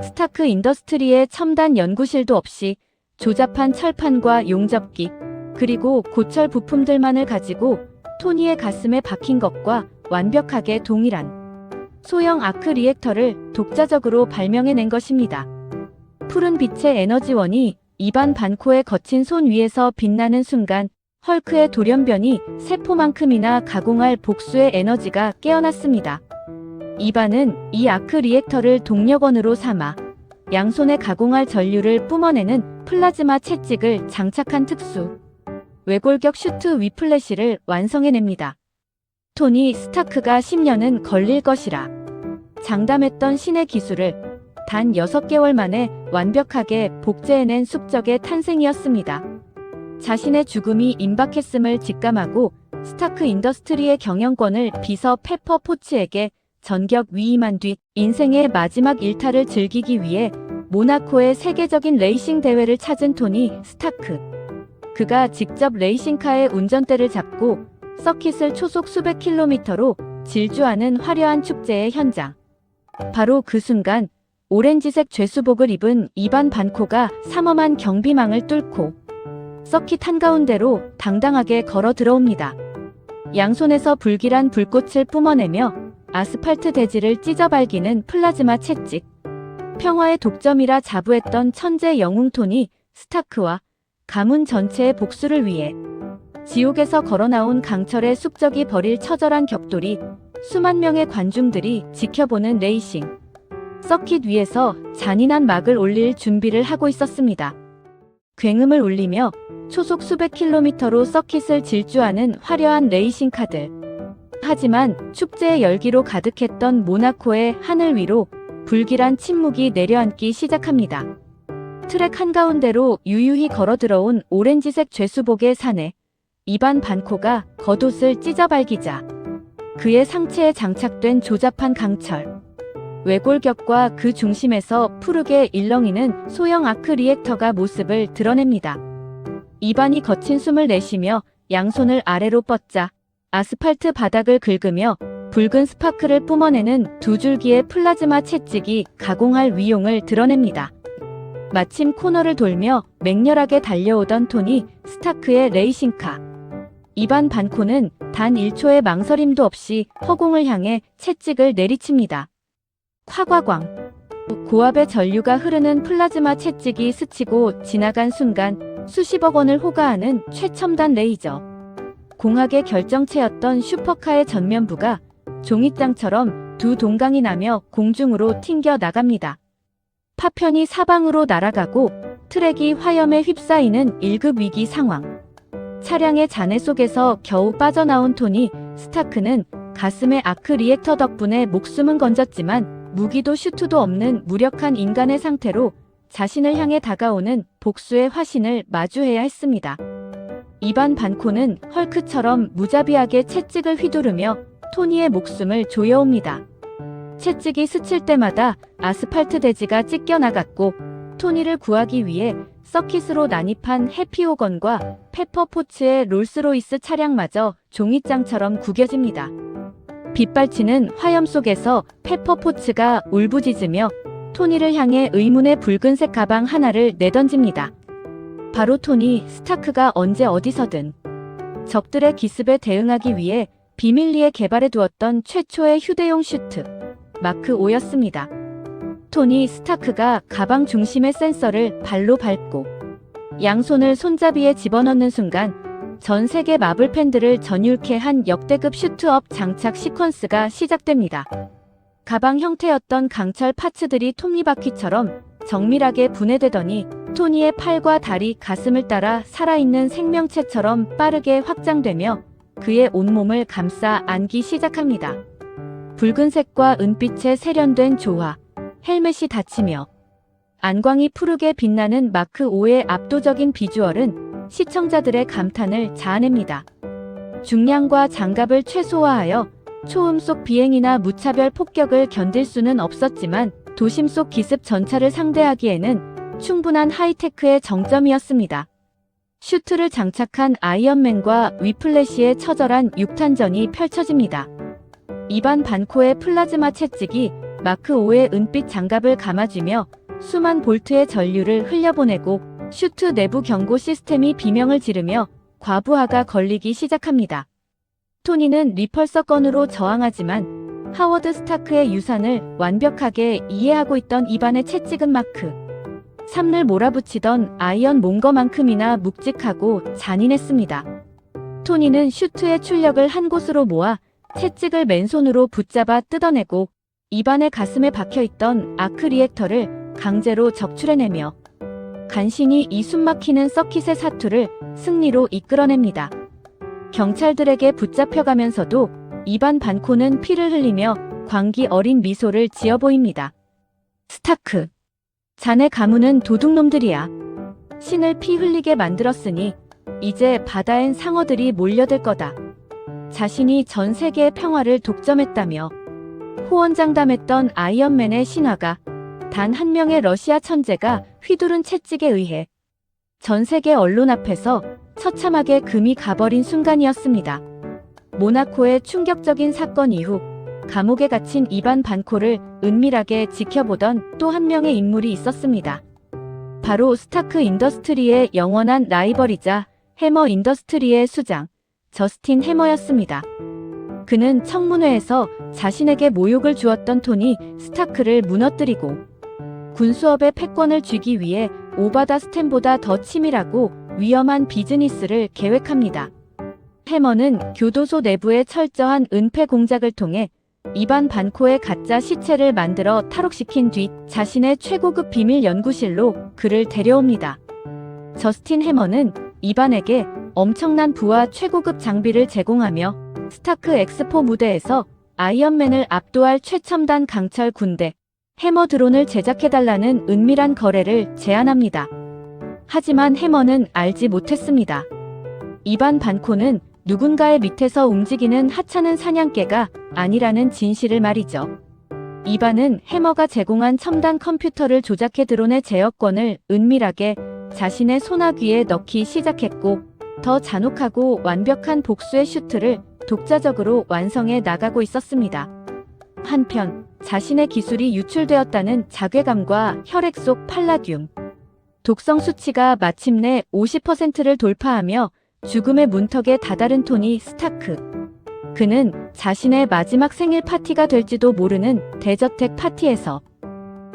스타크 인더스트리의 첨단 연구실도 없이 조잡한 철판과 용접기, 그리고 고철 부품들만을 가지고 토니의 가슴에 박힌 것과 완벽하게 동일한 소형 아크 리액터를 독자적으로 발명해낸 것입니다. 푸른 빛의 에너지원이 이반 반코의 거친 손 위에서 빛나는 순간 헐크의 돌연변이 세포만큼이나 가공할 복수의 에너지가 깨어났습니다. 이반은 이 아크 리액터를 동력원으로 삼아 양손에 가공할 전류를 뿜어내는 플라즈마 채찍을 장착한 특수 외골격 슈트 위플래시를 완성해냅니다. 토니 스타크가 10년은 걸릴 것이라 장담했던 신의 기술을 단 6개월 만에 완벽하게 복제해낸 숙적의 탄생이었습니다. 자신의 죽음이 임박했음을 직감하고 스타크 인더스트리의 경영권을 비서 페퍼 포츠에게 전격 위임한 뒤 인생의 마지막 일탈을 즐기기 위해 모나코의 세계적인 레이싱 대회를 찾은 토니 스타크. 그가 직접 레이싱카의 운전대를 잡고 서킷을 초속 수백 킬로미터로 질주하는 화려한 축제의 현장. 바로 그 순간 오렌지색 죄수복을 입은 이반 반코가 삼엄한 경비망을 뚫고 서킷 한가운데로 당당하게 걸어 들어옵니다. 양손에서 불길한 불꽃을 뿜어내며 아스팔트 대지를 찢어발기는 플라즈마 채찍. 평화의 독점이라 자부했던 천재 영웅 토니 스타크와 가문 전체의 복수를 위해 지옥에서 걸어나온 강철의 숙적이 벌일 처절한 격돌이 수만 명의 관중들이 지켜보는 레이싱 서킷 위에서 잔인한 막을 올릴 준비를 하고 있었습니다. 굉음을 울리며 초속 수백 킬로미터로 서킷을 질주하는 화려한 레이싱카들. 하지만 축제의 열기로 가득했던 모나코의 하늘 위로 불길한 침묵이 내려앉기 시작합니다. 트랙 한가운데로 유유히 걸어 들어온 오렌지색 죄수복의 사내. 이반 반코가 겉옷을 찢어발기자 그의 상체에 장착된 조잡한 강철. 외골격과 그 중심에서 푸르게 일렁이는 소형 아크 리액터가 모습을 드러냅니다. 이반이 거친 숨을 내쉬며 양손을 아래로 뻗자 아스팔트 바닥을 긁으며 붉은 스파크를 뿜어내는 두 줄기의 플라즈마 채찍이 가공할 위용을 드러냅니다. 마침 코너를 돌며 맹렬하게 달려오던 토니 스타크의 레이싱카. 이반 반코는 단 1초의 망설임도 없이 허공을 향해 채찍을 내리칩니다. 화과광. 고압의 전류가 흐르는 플라즈마 채찍이 스치고 지나간 순간 수십억 원을 호가하는 최첨단 레이저. 공학의 결정체였던 슈퍼카의 전면부가 종잇장처럼 두 동강이 나며 공중으로 튕겨 나갑니다. 파편이 사방으로 날아가고 트랙이 화염에 휩싸이는 1급 위기 상황. 차량의 잔해 속에서 겨우 빠져나온 토니 스타크는 가슴에 아크 리액터 덕분에 목숨은 건졌지만 무기도 슈트도 없는 무력한 인간의 상태로 자신을 향해 다가오는 복수의 화신을 마주해야 했습니다. 이반 반코는 헐크처럼 무자비하게 채찍을 휘두르며 토니의 목숨을 조여옵니다. 채찍이 스칠 때마다 아스팔트 대지가 찢겨나갔고 토니를 구하기 위해 서킷으로 난입한 해피호건과 페퍼포츠의 롤스로이스 차량마저 종잇장처럼 구겨집니다. 빗발치는 화염 속에서 페퍼포츠가 울부짖으며 토니를 향해 의문의 붉은색 가방 하나를 내던집니다. 바로 토니 스타크가 언제 어디서든 적들의 기습에 대응하기 위해 비밀리에 개발해 두었던 최초의 휴대용 슈트 마크 5였습니다. 토니 스타크가 가방 중심의 센서를 발로 밟고 양손을 손잡이에 집어넣는 순간 전 세계 마블 팬들을 전율케 한 역대급 슈트업 장착 시퀀스가 시작됩니다. 가방 형태였던 강철 파츠들이 톱니바퀴처럼 정밀하게 분해되더니 토니의 팔과 다리, 가슴을 따라 살아있는 생명체처럼 빠르게 확장되며 그의 온몸을 감싸 안기 시작합니다. 붉은색과 은빛의 세련된 조화, 헬멧이 닫히며 안광이 푸르게 빛나는 마크 5의 압도적인 비주얼은 시청자들의 감탄을 자아냅니다. 중량과 장갑을 최소화하여 초음 속 비행이나 무차별 폭격을 견딜 수는 없었지만 도심 속 기습 전차를 상대하기에는 충분한 하이테크의 정점이었습니다. 슈트를 장착한 아이언맨과 위플래시의 처절한 육탄전이 펼쳐집니다. 이반 반코의 플라즈마 채찍이 마크 5의 은빛 장갑을 감아주며 수만 볼트의 전류를 흘려보내고 슈트 내부 경고 시스템이 비명을 지르며 과부하가 걸리기 시작합니다. 토니는 리펄서 건으로 저항하지만 하워드 스타크의 유산을 완벽하게 이해하고 있던 이반의 채찍은 마크 3를 몰아붙이던 아이언 몽거만큼이나 묵직하고 잔인했습니다. 토니는 슈트의 출력을 한 곳으로 모아 채찍을 맨손으로 붙잡아 뜯어내고 이반의 가슴에 박혀있던 아크 리액터를 강제로 적출해내며 간신히 이 숨막히는 서킷의 사투를 승리로 이끌어냅니다. 경찰들에게 붙잡혀가면서도 이반 반코는 피를 흘리며 광기 어린 미소를 지어 보입니다. 스타크, 자네 가문은 도둑놈들이야. 신을 피 흘리게 만들었으니 이제 바다엔 상어들이 몰려들 거다. 자신이 전 세계의 평화를 독점했다며 호언장담했던 아이언맨의 신화가 단 한 명의 러시아 천재가 휘두른 채찍에 의해 전 세계 언론 앞에서 처참하게 금이 가버린 순간이었습니다. 모나코의 충격적인 사건 이후 감옥에 갇힌 이반 반코를 은밀하게 지켜보던 또 한 명의 인물이 있었습니다. 바로 스타크 인더스트리의 영원한 라이벌이자 해머 인더스트리의 수장, 저스틴 해머였습니다. 그는 청문회에서 자신에게 모욕을 주었던 토니 스타크를 무너뜨리고 군수업의 패권을 쥐기 위해 오바다 스탠보다 더 치밀하고 위험한 비즈니스를 계획합니다. 해머는 교도소 내부의 철저한 은폐 공작을 통해 이반 반코의 가짜 시체를 만들어 탈옥시킨 뒤 자신의 최고급 비밀 연구실로 그를 데려옵니다. 저스틴 해머는 이반에게 엄청난 부와 최고급 장비를 제공하며 스타크 엑스포 무대에서 아이언맨을 압도할 최첨단 강철 군대 해머 드론을 제작해달라는 은밀한 거래를 제안합니다. 하지만 해머는 알지 못했습니다. 이반 반코는 누군가의 밑에서 움직이는 하찮은 사냥개가 아니라는 진실을 말이죠. 이반은 해머가 제공한 첨단 컴퓨터를 조작해 드론의 제어권을 은밀하게 자신의 소나귀에 넣기 시작했고 더 잔혹하고 완벽한 복수의 슈트를 독자적으로 완성해 나가고 있었습니다. 한편 자신의 기술이 유출되었다는 자괴감과 혈액 속 팔라듐 독성 수치가 마침내 50%를 돌파하며 죽음의 문턱에 다다른 토니 스타크. 그는 자신의 마지막 생일 파티가 될지도 모르는 대저택 파티에서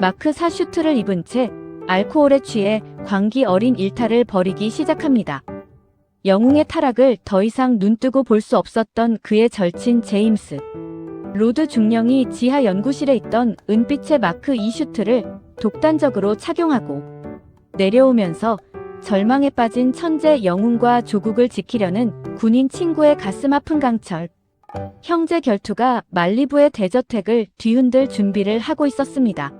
마크 4 슈트를 입은 채 알코올에 취해 광기 어린 일탈을 벌이기 시작합니다. 영웅의 타락을 더 이상 눈뜨고 볼 수 없었던 그의 절친 제임스. 로드 중령이 지하 연구실에 있던 은빛의 마크 2 슈트를 독단적으로 착용하고 내려오면서 절망에 빠진 천재 영웅과 조국을 지키려는 군인 친구의 가슴 아픈 강철. 형제 결투가 말리부의 대저택을 뒤흔들 준비를 하고 있었습니다.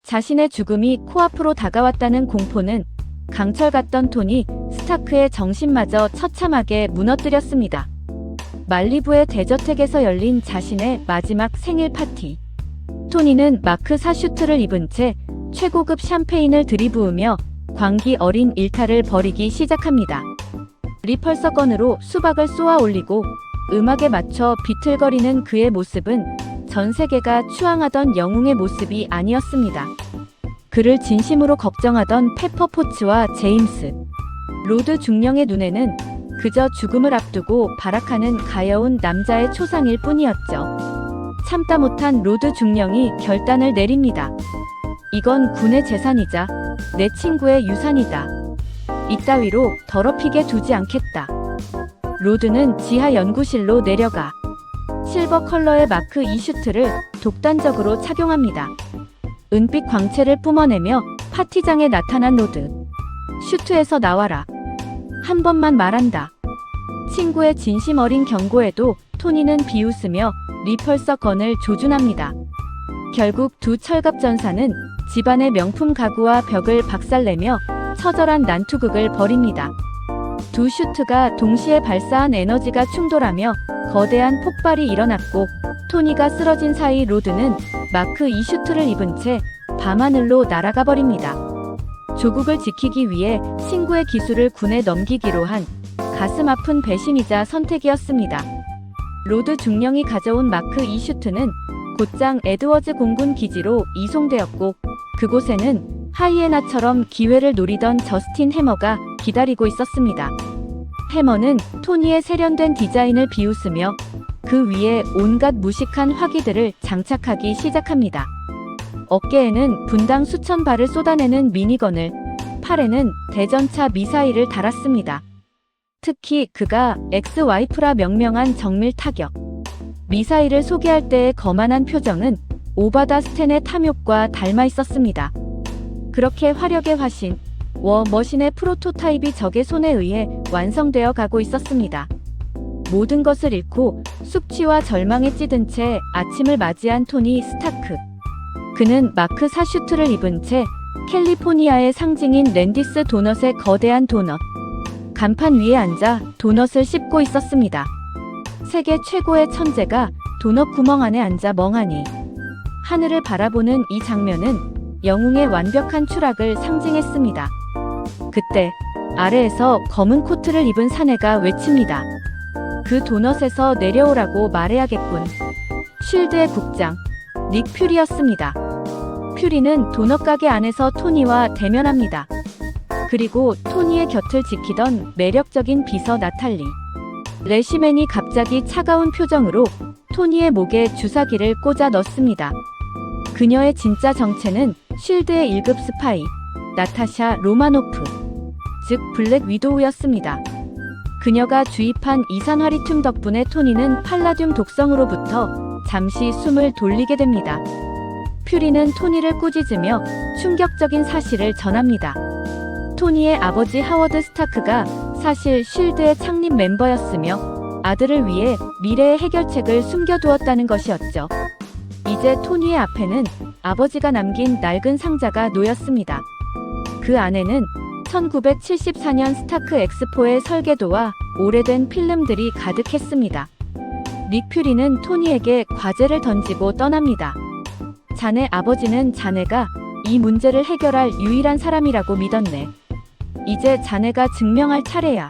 자신의 죽음이 코앞으로 다가왔다는 공포는 강철 같던 토니 스타크의 정신마저 처참하게 무너뜨렸습니다. 말리부의 대저택에서 열린 자신의 마지막 생일 파티. 토니는 마크 4 슈트를 입은 채 최고급 샴페인을 들이부으며 광기 어린 일탈을 벌이기 시작합니다. 리펄서건으로 수박을 쏘아 올리고 음악에 맞춰 비틀거리는 그의 모습은 전 세계가 추앙하던 영웅의 모습이 아니었습니다. 그를 진심으로 걱정하던 페퍼포츠와 제임스. 로드 중령의 눈에는 그저 죽음을 앞두고 발악하는 가여운 남자의 초상일 뿐이었죠. 참다 못한 로드 중령이 결단을 내립니다. 이건 군의 재산이자 내 친구의 유산이다. 이따위로 더럽히게 두지 않겠다. 로드는 지하 연구실로 내려가 실버 컬러의 마크 2 슈트를 독단적으로 착용합니다. 은빛 광채를 뿜어내며 파티장에 나타난 로드. 슈트에서 나와라. 한 번만 말한다. 친구의 진심 어린 경고에도 토니는 비웃으며 리펄서 건을 조준합니다. 결국 두 철갑전사는 집안의 명품 가구와 벽을 박살내며 처절한 난투극을 벌입니다. 두 슈트가 동시에 발사한 에너지가 충돌하며 거대한 폭발이 일어났고 토니가 쓰러진 사이 로드는 마크 2 슈트를 입은 채 밤하늘로 날아가 버립니다. 조국을 지키기 위해 친구의 기술을 군에 넘기기로 한 가슴 아픈 배신이자 선택이었습니다. 로드 중령이 가져온 마크 2 슈트는 곧장 에드워즈 공군 기지로 이송되었고 그곳에는 하이에나처럼 기회를 노리던 저스틴 해머가 기다리고 있었습니다. 해머는 토니의 세련된 디자인을 비웃으며 그 위에 온갖 무식한 화기들을 장착하기 시작합니다. 어깨에는 분당 수천 발을 쏟아내는 미니건을, 팔에는 대전차 미사일을 달았습니다. 특히 그가 엑스-와이프라 명명한 정밀 타격. 미사일을 소개할 때의 거만한 표정은 오바다 스탠의 탐욕과 닮아 있었습니다. 그렇게 화력의 화신, 워머신의 프로토타입이 적의 손에 의해 완성되어 가고 있었습니다. 모든 것을 잃고 숙취와 절망에 찌든 채 아침을 맞이한 토니 스타크. 그는 마크 4 슈트를 입은 채 캘리포니아의 상징인 랜디스 도넛의 거대한 도넛. 간판 위에 앉아 도넛을 씹고 있었습니다. 세계 최고의 천재가 도넛 구멍 안에 앉아 멍하니 하늘을 바라보는 이 장면은 영웅의 완벽한 추락을 상징했습니다. 그때 아래에서 검은 코트를 입은 사내가 외칩니다. 그 도넛에서 내려오라고 말해야겠군. 쉴드의 국장 닉 퓨리였습니다. 퓨리는 도넛 가게 안에서 토니와 대면합니다. 그리고 토니의 곁을 지키던 매력적인 비서 나탈리. 레시맨이 갑자기 차가운 표정으로 토니의 목에 주사기를 꽂아 넣습니다. 그녀의 진짜 정체는 쉴드의 1급 스파이, 나타샤 로마노프, 즉 블랙 위도우였습니다. 그녀가 주입한 이산화리튬 덕분에 토니는 팔라듐 독성으로부터 잠시 숨을 돌리게 됩니다. 퓨리는 토니를 꾸짖으며 충격적인 사실을 전합니다. 토니의 아버지 하워드 스타크가 사실 쉴드의 창립 멤버였으며 아들을 위해 미래의 해결책을 숨겨두었다는 것이었죠. 이제 토니의 앞에는 아버지가 남긴 낡은 상자가 놓였습니다. 그 안에는 1974년 스타크 엑스포의 설계도와 오래된 필름들이 가득했습니다. 닉 퓨리는 토니에게 과제를 던지고 떠납니다. 자네 아버지는 자네가 이 문제를 해결할 유일한 사람이라고 믿었네. 이제 자네가 증명할 차례야.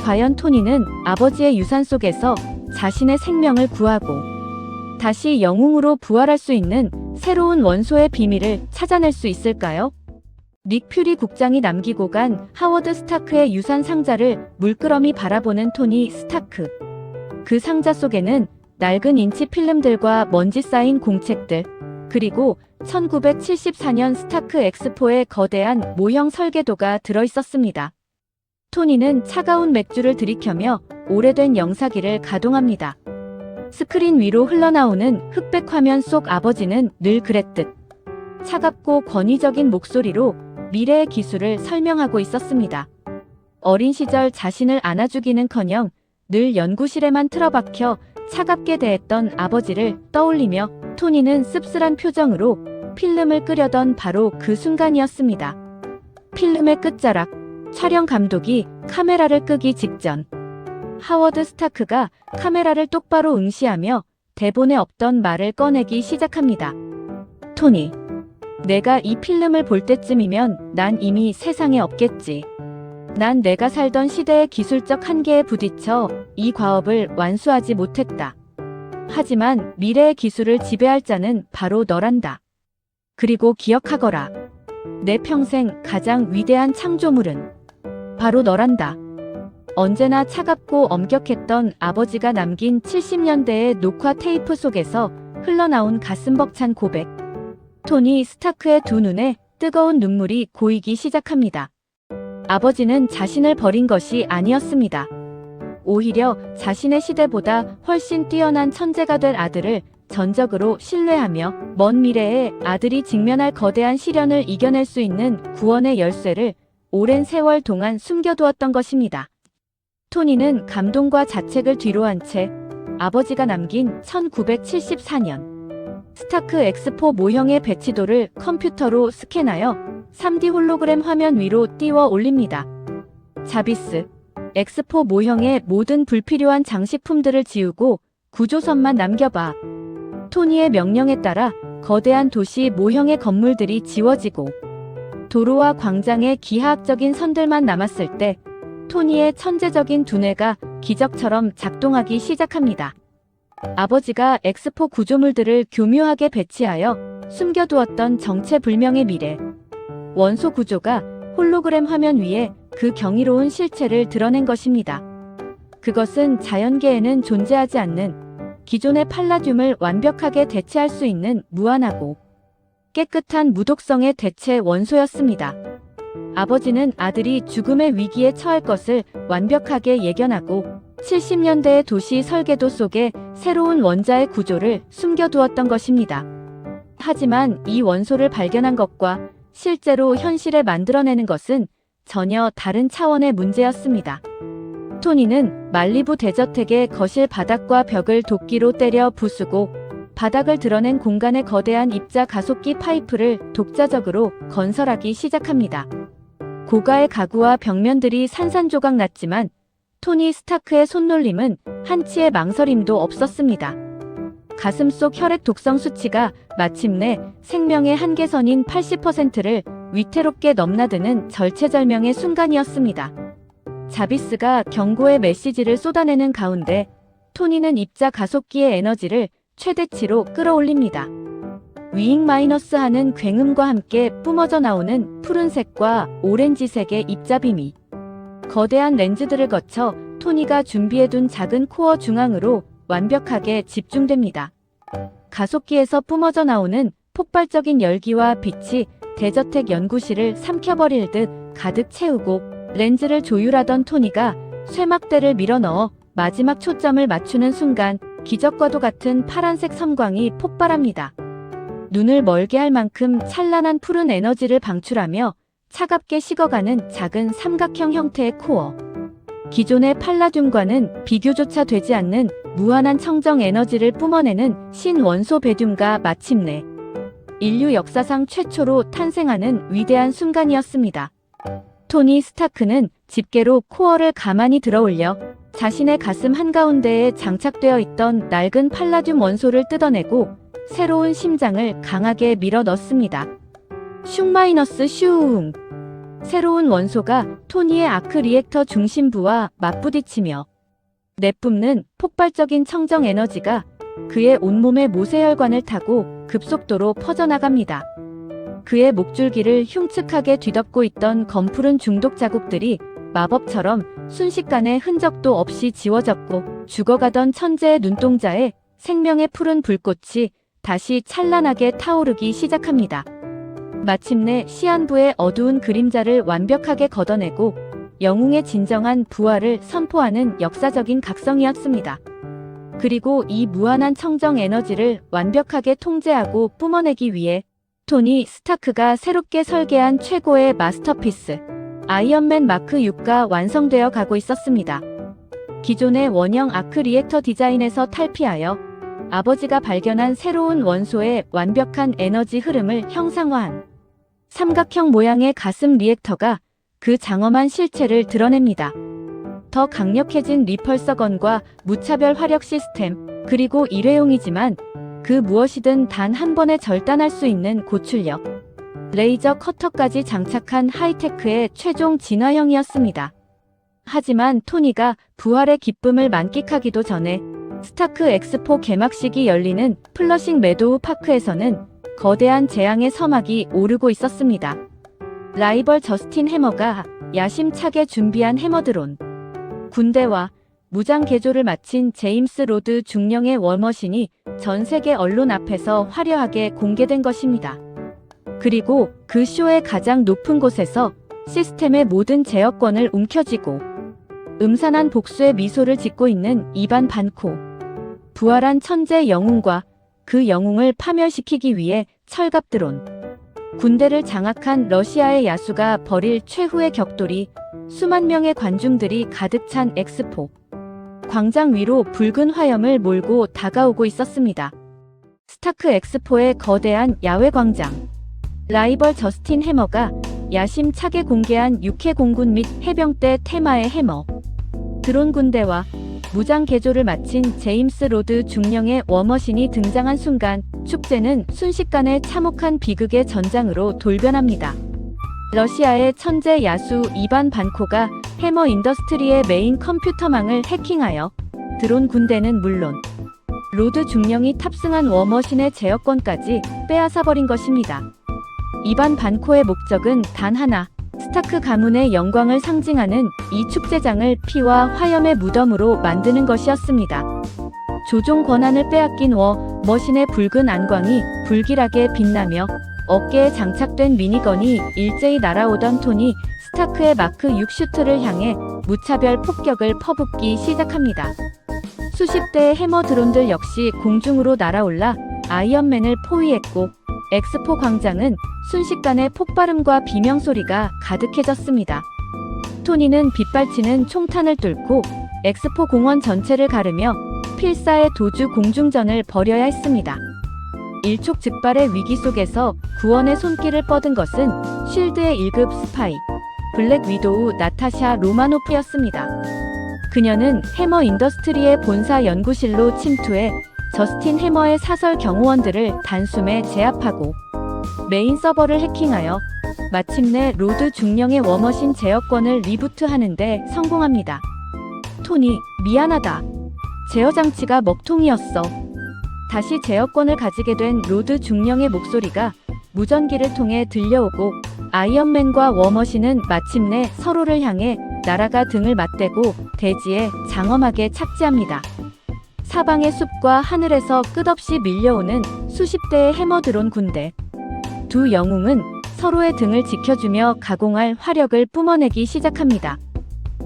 과연 토니는 아버지의 유산 속에서 자신의 생명을 구하고 다시 영웅으로 부활할 수 있는 새로운 원소의 비밀을 찾아낼 수 있을까요? 닉 퓨리 국장이 남기고 간 하워드 스타크의 유산 상자를 물끄러미 바라보는 토니 스타크. 그 상자 속에는 낡은 인치 필름들과 먼지 쌓인 공책들, 그리고 1974년 스타크 엑스포의 거대한 모형 설계도가 들어있었습니다. 토니는 차가운 맥주를 들이켜며 오래된 영사기를 가동합니다. 스크린 위로 흘러나오는 흑백 화면 속 아버지는 늘 그랬듯 차갑고 권위적인 목소리로 미래의 기술을 설명하고 있었습니다. 어린 시절 자신을 안아주기는커녕 늘 연구실에만 틀어박혀 차갑게 대했던 아버지를 떠올리며 토니는 씁쓸한 표정으로 필름을 끄려던 바로 그 순간이었습니다. 필름의 끝자락, 촬영 감독이 카메라를 끄기 직전. 하워드 스타크가 카메라를 똑바로 응시하며 대본에 없던 말을 꺼내기 시작합니다. 토니, 내가 이 필름을 볼 때쯤이면 난 이미 세상에 없겠지. 난 내가 살던 시대의 기술적 한계에 부딪혀 이 과업을 완수하지 못했다. 하지만 미래의 기술을 지배할 자는 바로 너란다. 그리고 기억하거라. 내 평생 가장 위대한 창조물은 바로 너란다. 언제나 차갑고 엄격했던 아버지가 남긴 70년대의 녹화 테이프 속에서 흘러나온 가슴 벅찬 고백. 토니 스타크의 두 눈에 뜨거운 눈물이 고이기 시작합니다. 아버지는 자신을 버린 것이 아니었습니다. 오히려 자신의 시대보다 훨씬 뛰어난 천재가 될 아들을 전적으로 신뢰하며 먼 미래에 아들이 직면할 거대한 시련을 이겨낼 수 있는 구원의 열쇠를 오랜 세월 동안 숨겨두었던 것입니다. 토니는 감동과 자책을 뒤로한 채 아버지가 남긴 1974년 스타크 엑스포 모형의 배치도를 컴퓨터로 스캔하여 3D 홀로그램 화면 위로 띄워 올립니다. 자비스, 엑스포 모형의 모든 불필요한 장식품들을 지우고 구조선만 남겨봐. 토니의 명령에 따라 거대한 도시 모형의 건물들이 지워지고 도로와 광장의 기하학적인 선들만 남았을 때 토니의 천재적인 두뇌가 기적처럼 작동하기 시작합니다. 아버지가 엑스포 구조물들을 교묘하게 배치하여 숨겨두었던 정체불명의 미래. 원소 구조가 홀로그램 화면 위에 그 경이로운 실체를 드러낸 것입니다. 그것은 자연계에는 존재하지 않는 기존의 팔라듐을 완벽하게 대체할 수 있는 무한하고 깨끗한 무독성의 대체 원소였습니다. 아버지는 아들이 죽음의 위기에 처할 것을 완벽하게 예견하고 70년대의 도시 설계도 속에 새로운 원자의 구조를 숨겨두었던 것입니다. 하지만 이 원소를 발견한 것과 실제로 현실에 만들어내는 것은 전혀 다른 차원의 문제였습니다. 토니는 말리부 대저택의 거실 바닥과 벽을 도끼로 때려 부수고 바닥을 드러낸 공간에 거대한 입자 가속기 파이프를 독자적으로 건설하기 시작합니다. 고가의 가구와 벽면들이 산산조각 났지만 토니 스타크의 손놀림은 한치의 망설임도 없었습니다. 가슴 속 혈액 독성 수치가 마침내 생명의 한계선인 80%를 위태롭게 넘나드는 절체절명의 순간이었습니다. 자비스가 경고의 메시지를 쏟아내는 가운데 토니는 입자 가속기의 에너지를 최대치로 끌어올립니다. 위잉 마이너스 하는 굉음과 함께 뿜어져 나오는 푸른색과 오렌지색의 입자빔이 거대한 렌즈들을 거쳐 토니가 준비해둔 작은 코어 중앙으로 완벽하게 집중됩니다. 가속기에서 뿜어져 나오는 폭발적인 열기와 빛이 대저택 연구실을 삼켜버릴 듯 가득 채우고 렌즈를 조율하던 토니가 쇠막대를 밀어넣어 마지막 초점을 맞추는 순간 기적과도 같은 파란색 섬광이 폭발합니다. 눈을 멀게 할 만큼 찬란한 푸른 에너지를 방출하며 차갑게 식어가는 작은 삼각형 형태의 코어. 기존의 팔라듐과는 비교조차 되지 않는 무한한 청정 에너지를 뿜어내는 신원소 베듐가 마침내 인류 역사상 최초로 탄생하는 위대한 순간이었습니다. 토니 스타크는 집게로 코어를 가만히 들어올려 자신의 가슴 한가운데에 장착되어 있던 낡은 팔라듐 원소를 뜯어내고 새로운 심장을 강하게 밀어 넣습니다. 슝! 새로운 원소가 토니의 아크 리액터 중심부와 맞부딪히며 내뿜는 폭발적인 청정 에너지가 그의 온몸의 모세혈관을 타고 급속도로 퍼져나갑니다. 그의 목줄기를 흉측하게 뒤덮고 있던 검푸른 중독 자국들이 마법처럼 순식간에 흔적도 없이 지워졌고 죽어가던 천재의 눈동자에 생명의 푸른 불꽃이 다시 찬란하게 타오르기 시작합니다. 마침내 시한부의 어두운 그림자를 완벽하게 걷어내고 영웅의 진정한 부활을 선포하는 역사적인 각성이었습니다. 그리고 이 무한한 청정 에너지를 완벽하게 통제하고 뿜어내기 위해 토니 스타크가 새롭게 설계한 최고의 마스터피스 아이언맨 마크 6가 완성되어 가고 있었습니다. 기존의 원형 아크 리액터 디자인에서 탈피하여 아버지가 발견한 새로운 원소의 완벽한 에너지 흐름을 형상화한 삼각형 모양의 가슴 리액터가 그 장엄한 실체를 드러냅니다. 더 강력해진 리펄서건과 무차별 화력 시스템, 그리고 일회용이지만 그 무엇이든 단 한 번에 절단할 수 있는 고출력, 레이저 커터까지 장착한 하이테크의 최종 진화형이었습니다. 하지만 토니가 부활의 기쁨을 만끽하기도 전에 스타크 엑스포 개막식이 열리는 플러싱 매도우 파크에서는 거대한 재앙의 서막이 오르고 있었습니다. 라이벌 저스틴 해머가 야심차게 준비한 해머드론, 군대와 무장 개조를 마친 제임스 로드 중령의 워머신이 전 세계 언론 앞에서 화려하게 공개된 것입니다. 그리고 그 쇼의 가장 높은 곳에서 시스템의 모든 제어권을 움켜쥐고 음산한 복수의 미소를 짓고 있는 이반 반코, 부활한 천재 영웅과 그 영웅을 파멸시키기 위해 철갑 드론, 군대를 장악한 러시아의 야수가 벌일 최후의 격돌이 수만 명의 관중들이 가득 찬 엑스포 광장 위로 붉은 화염을 몰고 다가오고 있었습니다. 스타크 엑스포의 거대한 야외 광장. 라이벌 저스틴 해머가 야심차게 공개한 육해 공군 및 해병대 테마의 해머, 드론 군대와 무장 개조를 마친 제임스 로드 중령의 워머신이 등장한 순간 축제는 순식간에 참혹한 비극의 전장으로 돌변합니다. 러시아의 천재 야수 이반 반코가 해머 인더스트리의 메인 컴퓨터망을 해킹하여 드론 군대는 물론 로드 중령이 탑승한 워머신의 제어권까지 빼앗아버린 것입니다. 이반 반코의 목적은 단 하나, 스타크 가문의 영광을 상징하는 이 축제장을 피와 화염의 무덤으로 만드는 것이었습니다. 조종 권한을 빼앗긴 워머신의 붉은 안광이 불길하게 빛나며 어깨에 장착된 미니건이 일제히 날아오던 토니 스타크의 마크 6 슈트를 향해 무차별 폭격을 퍼붓기 시작합니다. 수십 대의 해머 드론들 역시 공중으로 날아올라 아이언맨을 포위했고 엑스포 광장은 순식간에 폭발음과 비명소리가 가득해졌습니다. 토니는 빗발치는 총탄을 뚫고 엑스포 공원 전체를 가르며 필사의 도주 공중전을 벌여야 했습니다. 일촉즉발의 위기 속에서 구원의 손길을 뻗은 것은 쉴드의 1급 스파이, 블랙 위도우 나타샤 로마노프였습니다. 그녀는 해머 인더스트리의 본사 연구실로 침투해 저스틴 해머의 사설 경호원들을 단숨에 제압하고 메인 서버를 해킹하여 마침내 로드 중령의 워머신 제어권을 리부트하는 데 성공합니다. 토니, 미안하다. 제어 장치가 먹통이었어. 다시 제어권을 가지게 된 로드 중령의 목소리가 무전기를 통해 들려오고 아이언맨과 워머신은 마침내 서로를 향해 나라가 등을 맞대고 대지에 장엄하게 착지합니다. 사방의 숲과 하늘에서 끝없이 밀려오는 수십 대의 해머 드론 군대. 두 영웅은 서로의 등을 지켜주며 가공할 화력을 뿜어내기 시작합니다.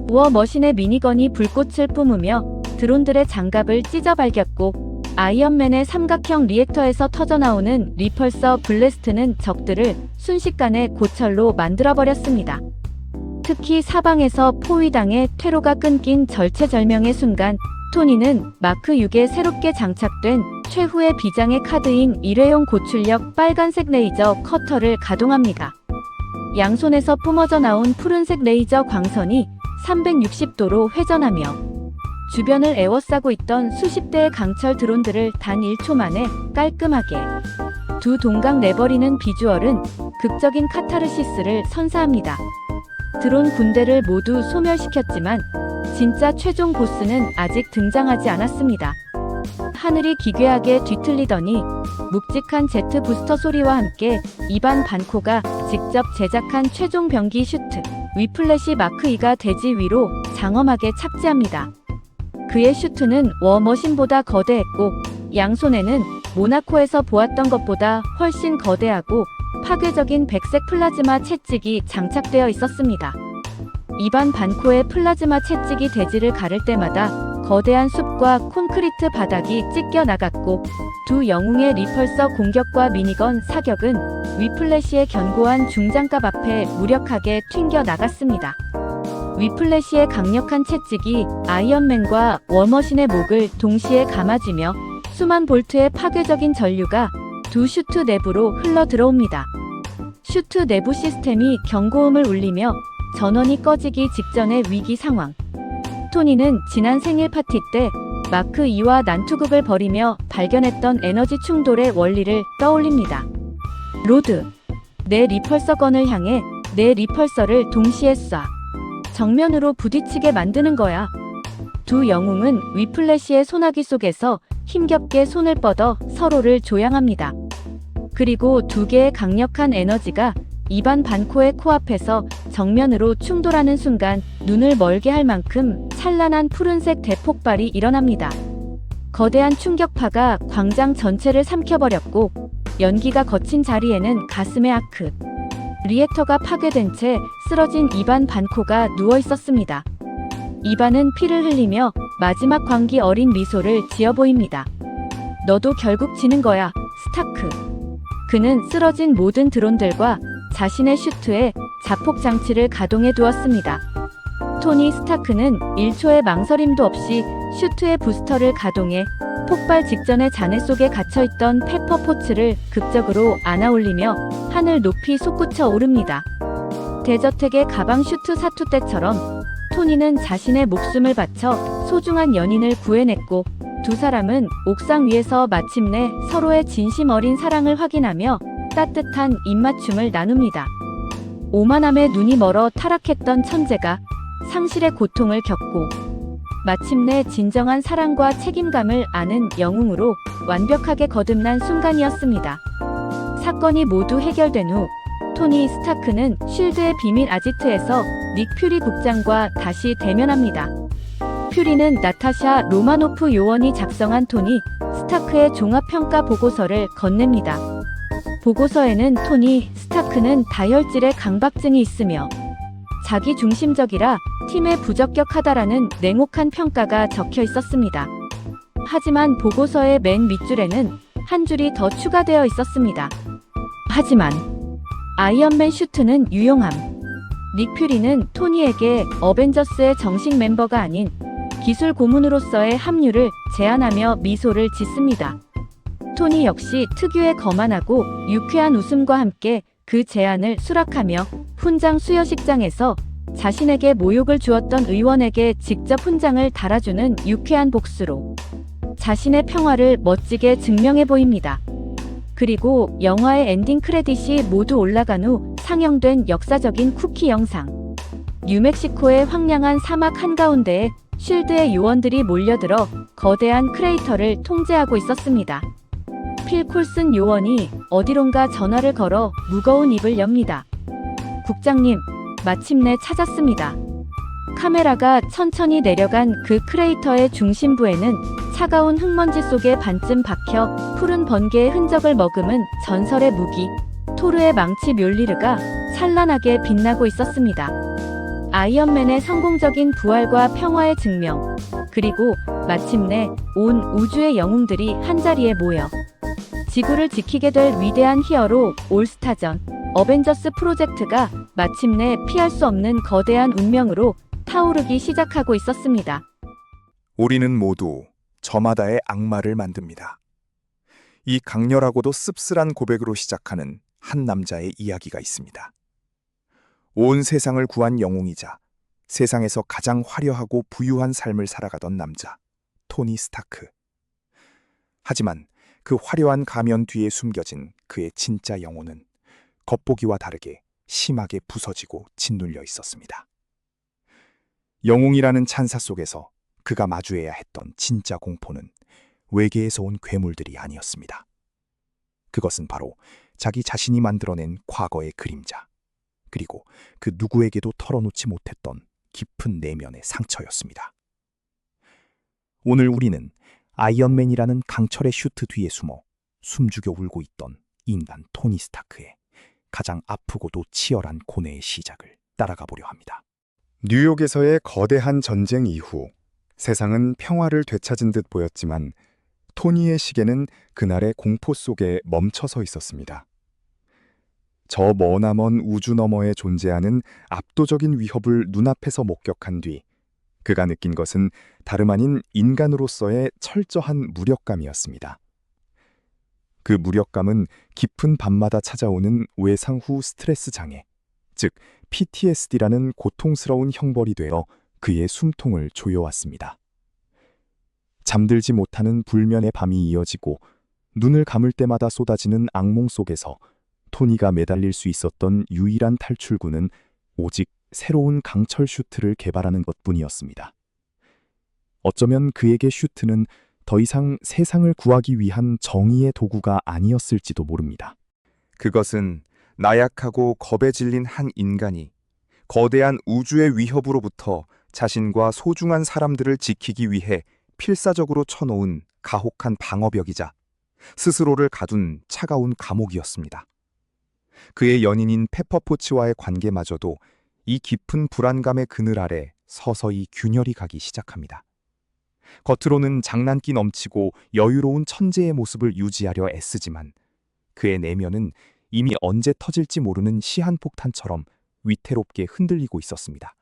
워머신의 미니건이 불꽃을 뿜으며 드론들의 장갑을 찢어 발겼고 아이언맨의 삼각형 리액터에서 터져나오는 리펄서 블래스트는 적들을 순식간에 고철로 만들어버렸습니다. 특히 사방에서 포위당해 퇴로가 끊긴 절체절명의 순간 토니는 마크 6에 새롭게 장착된 최후의 비장의 카드인 일회용 고출력 빨간색 레이저 커터를 가동합니다. 양손에서 뿜어져 나온 푸른색 레이저 광선이 360도로 회전하며 주변을 에워싸고 있던 수십 대의 강철 드론들을 단 1초 만에 깔끔하게 두 동강 내버리는 비주얼은 극적인 카타르시스를 선사합니다. 드론 군대를 모두 소멸시켰지만 진짜 최종 보스는 아직 등장하지 않았습니다. 하늘이 기괴하게 뒤틀리더니 묵직한 제트 부스터 소리와 함께 이반 반코가 직접 제작한 최종 병기 슈트 위플래시 마크 2가 대지 위로 장엄하게 착지합니다. 그의 슈트는 워머신보다 거대했고 양손에는 모나코에서 보았던 것보다 훨씬 거대하고 파괴적인 백색 플라즈마 채찍이 장착되어 있었습니다. 이반 반코의 플라즈마 채찍이 대지를 가를 때마다 거대한 숲과 콘크리트 바닥이 찢겨 나갔고 두 영웅의 리펄서 공격과 미니건 사격은 위플래시의 견고한 중장갑 앞에 무력하게 튕겨 나갔습니다. 위플래시의 강력한 채찍이 아이언맨과 워머신의 목을 동시에 감아쥐며 수만 볼트의 파괴적인 전류가 두 슈트 내부로 흘러 들어옵니다. 슈트 내부 시스템이 경고음을 울리며 전원이 꺼지기 직전의 위기 상황. 토니는 지난 생일 파티 때 마크 2와 난투극을 벌이며 발견했던 에너지 충돌의 원리를 떠올립니다. 로드, 내 리펄서건을 향해 내 리펄서를 동시에 쏴. 정면으로 부딪히게 만드는 거야. 두 영웅은 위플래시의 소나기 속에서 힘겹게 손을 뻗어 서로를 조향합니다. 그리고 두 개의 강력한 에너지가 이반 반코의 코앞에서 정면으로 충돌하는 순간 눈을 멀게 할 만큼 찬란한 푸른색 대폭발이 일어납니다. 거대한 충격파가 광장 전체를 삼켜버렸고 연기가 거친 자리에는 가슴의 아크. 리액터가 파괴된 채 쓰러진 이반 반코가 누워 있었습니다. 이반은 피를 흘리며 마지막 광기 어린 미소를 지어 보입니다. 너도 결국 지는 거야, 스타크. 그는 쓰러진 모든 드론들과 자신의 슈트에 자폭 장치를 가동해 두었습니다. 토니 스타크는 1초의 망설임도 없이 슈트의 부스터를 가동해 폭발 직전의 잔해 속에 갇혀있던 페퍼포츠를 극적으로 안아올리며 하늘 높이 솟구쳐 오릅니다. 대저택의 가방 슈트 사투 때처럼 토니는 자신의 목숨을 바쳐 소중한 연인을 구해냈고 두 사람은 옥상 위에서 마침내 서로의 진심 어린 사랑을 확인하며 따뜻한 입맞춤을 나눕니다. 오만함에 눈이 멀어 타락했던 천재가 상실의 고통을 겪고 마침내 진정한 사랑과 책임감을 아는 영웅으로 완벽하게 거듭난 순간이었습니다. 사건이 모두 해결된 후 토니 스타크는 쉴드의 비밀 아지트에서 닉 퓨리 국장과 다시 대면합니다. 퓨리는 나타샤 로마노프 요원이 작성한 토니 스타크의 종합평가 보고서를 건넵니다. 보고서에는 토니 스타크는 다혈질의 강박증이 있으며 자기 중심적이라 팀에 부적격하다라는 냉혹한 평가가 적혀 있었습니다. 하지만 보고서의 맨 밑줄에는 한 줄이 더 추가되어 있었습니다. 하지만 아이언맨 슈트는 유용함. 닉 퓨리는 토니에게 어벤져스의 정식 멤버가 아닌 기술 고문으로서의 합류를 제안하며 미소를 짓습니다. 토니 역시 특유의 거만하고 유쾌한 웃음과 함께 그 제안을 수락하며 훈장 수여식장에서 자신에게 모욕을 주었던 의원에게 직접 훈장을 달아주는 유쾌한 복수로 자신의 평화를 멋지게 증명해 보입니다. 그리고 영화의 엔딩 크레딧이 모두 올라간 후 상영된 역사적인 쿠키 영상. 뉴멕시코의 황량한 사막 한가운데에 쉴드의 요원들이 몰려들어 거대한 크레이터를 통제하고 있었습니다. 필 콜슨 요원이 어디론가 전화를 걸어 무거운 입을 엽니다. 국장님, 마침내 찾았습니다. 카메라가 천천히 내려간 그 크레이터의 중심부에는 차가운 흙먼지 속에 반쯤 박혀 푸른 번개의 흔적을 머금은 전설의 무기, 토르의 망치 묠리르가 찬란하게 빛나고 있었습니다. 아이언맨의 성공적인 부활과 평화의 증명, 그리고 마침내 온 우주의 영웅들이 한자리에 모여 지구를 지키게 될 위대한 히어로 올스타전, 어벤져스 프로젝트가 마침내 피할 수 없는 거대한 운명으로 타오르기 시작하고 있었습니다. 우리는 모두 저마다의 악마를 만듭니다. 이 강렬하고도 씁쓸한 고백으로 시작하는 한 남자의 이야기가 있습니다. 온 세상을 구한 영웅이자 세상에서 가장 화려하고 부유한 삶을 살아가던 남자, 토니 스타크. 하지만 그 화려한 가면 뒤에 숨겨진 그의 진짜 영혼은 겉보기와 다르게 심하게 부서지고 짓눌려 있었습니다. 영웅이라는 찬사 속에서 그가 마주해야 했던 진짜 공포는 외계에서 온 괴물들이 아니었습니다. 그것은 바로 자기 자신이 만들어낸 과거의 그림자, 그리고 그 누구에게도 털어놓지 못했던 깊은 내면의 상처였습니다. 오늘 우리는 아이언맨이라는 강철의 슈트 뒤에 숨어 숨죽여 울고 있던 인간 토니 스타크의 가장 아프고도 치열한 고뇌의 시작을 따라가 보려 합니다. 뉴욕에서의 거대한 전쟁 이후 세상은 평화를 되찾은 듯 보였지만 토니의 시계는 그날의 공포 속에 멈춰서 있었습니다. 저 머나먼 우주 너머에 존재하는 압도적인 위협을 눈앞에서 목격한 뒤 그가 느낀 것은 다름 아닌 인간으로서의 철저한 무력감이었습니다. 그 무력감은 깊은 밤마다 찾아오는 외상 후 스트레스 장애, 즉 PTSD라는 고통스러운 형벌이 되어 그의 숨통을 조여왔습니다. 잠들지 못하는 불면의 밤이 이어지고 눈을 감을 때마다 쏟아지는 악몽 속에서 토니가 매달릴 수 있었던 유일한 탈출구는 오직 새로운 강철 슈트를 개발하는 것뿐이었습니다. 어쩌면 그에게 슈트는 더 이상 세상을 구하기 위한 정의의 도구가 아니었을지도 모릅니다. 그것은 나약하고 겁에 질린 한 인간이 거대한 우주의 위협으로부터 자신과 소중한 사람들을 지키기 위해 필사적으로 쳐놓은 가혹한 방어벽이자 스스로를 가둔 차가운 감옥이었습니다. 그의 연인인 페퍼포치와의 관계마저도 이 깊은 불안감의 그늘 아래 서서히 균열이 가기 시작합니다. 겉으로는 장난기 넘치고 여유로운 천재의 모습을 유지하려 애쓰지만 그의 내면은 이미 언제 터질지 모르는 시한폭탄처럼 위태롭게 흔들리고 있었습니다.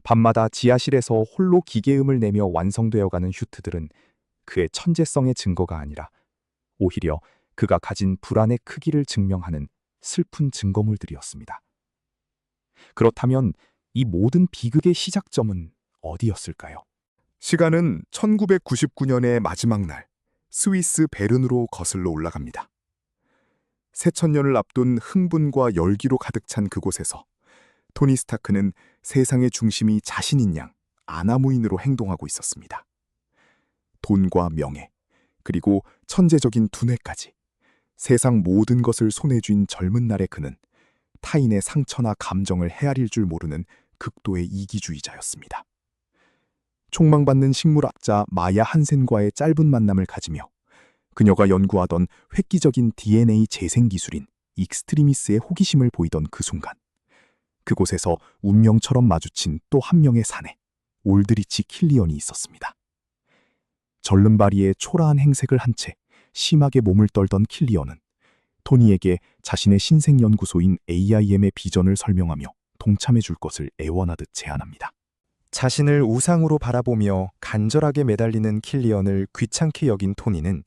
밤마다 지하실에서 홀로 기계음을 내며 완성되어가는 슈트들은 그의 천재성의 증거가 아니라 오히려 그가 가진 불안의 크기를 증명하는 슬픈 증거물들이었습니다. 그렇다면 이 모든 비극의 시작점은 어디였을까요? 시간은 1999년의 마지막 날, 스위스 베른으로 거슬러 올라갑니다. 새천년을 앞둔 흥분과 열기로 가득 찬 그곳에서 토니 스타크는 세상의 중심이 자신인 양 아나무인으로 행동하고 있었습니다. 돈과 명예, 그리고 천재적인 두뇌까지 세상 모든 것을 손에 쥔 젊은 날의 그는 타인의 상처나 감정을 헤아릴 줄 모르는 극도의 이기주의자였습니다. 촉망받는 식물학자 마야 한센과의 짧은 만남을 가지며 그녀가 연구하던 획기적인 DNA 재생 기술인 익스트리미스의 호기심을 보이던 그 순간, 그곳에서 운명처럼 마주친 또 한 명의 사내, 올드리치 킬리언이 있었습니다. 절름발이의 초라한 행색을 한 채 심하게 몸을 떨던 킬리언은 토니에게 자신의 신생연구소인 AIM의 비전을 설명하며 동참해 줄 것을 애원하듯 제안합니다. 자신을 우상으로 바라보며 간절하게 매달리는 킬리언을 귀찮게 여긴 토니는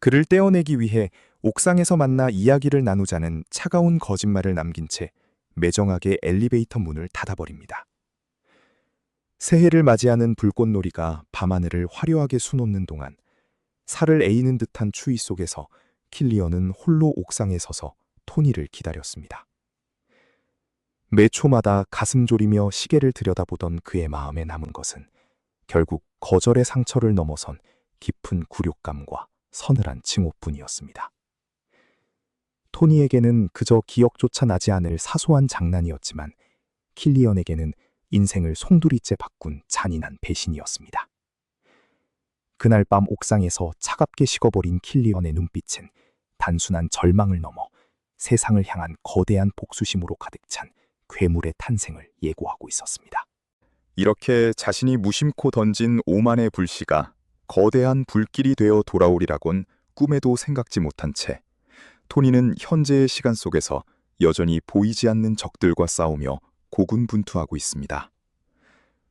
그를 떼어내기 위해 옥상에서 만나 이야기를 나누자는 차가운 거짓말을 남긴 채 매정하게 엘리베이터 문을 닫아버립니다. 새해를 맞이하는 불꽃놀이가 밤하늘을 화려하게 수놓는 동안 살을 에이는 듯한 추위 속에서 킬리언은 홀로 옥상에 서서 토니를 기다렸습니다. 매 초마다 가슴 졸이며 시계를 들여다보던 그의 마음에 남은 것은 결국 거절의 상처를 넘어선 깊은 굴욕감과 서늘한 증오뿐이었습니다. 토니에게는 그저 기억조차 나지 않을 사소한 장난이었지만 킬리언에게는 인생을 송두리째 바꾼 잔인한 배신이었습니다. 그날 밤 옥상에서 차갑게 식어버린 킬리언의 눈빛은 단순한 절망을 넘어 세상을 향한 거대한 복수심으로 가득 찬 괴물의 탄생을 예고하고 있었습니다. 이렇게 자신이 무심코 던진 오만의 불씨가 거대한 불길이 되어 돌아오리라곤 꿈에도 생각지 못한 채 토니는 현재의 시간 속에서 여전히 보이지 않는 적들과 싸우며 고군분투하고 있습니다.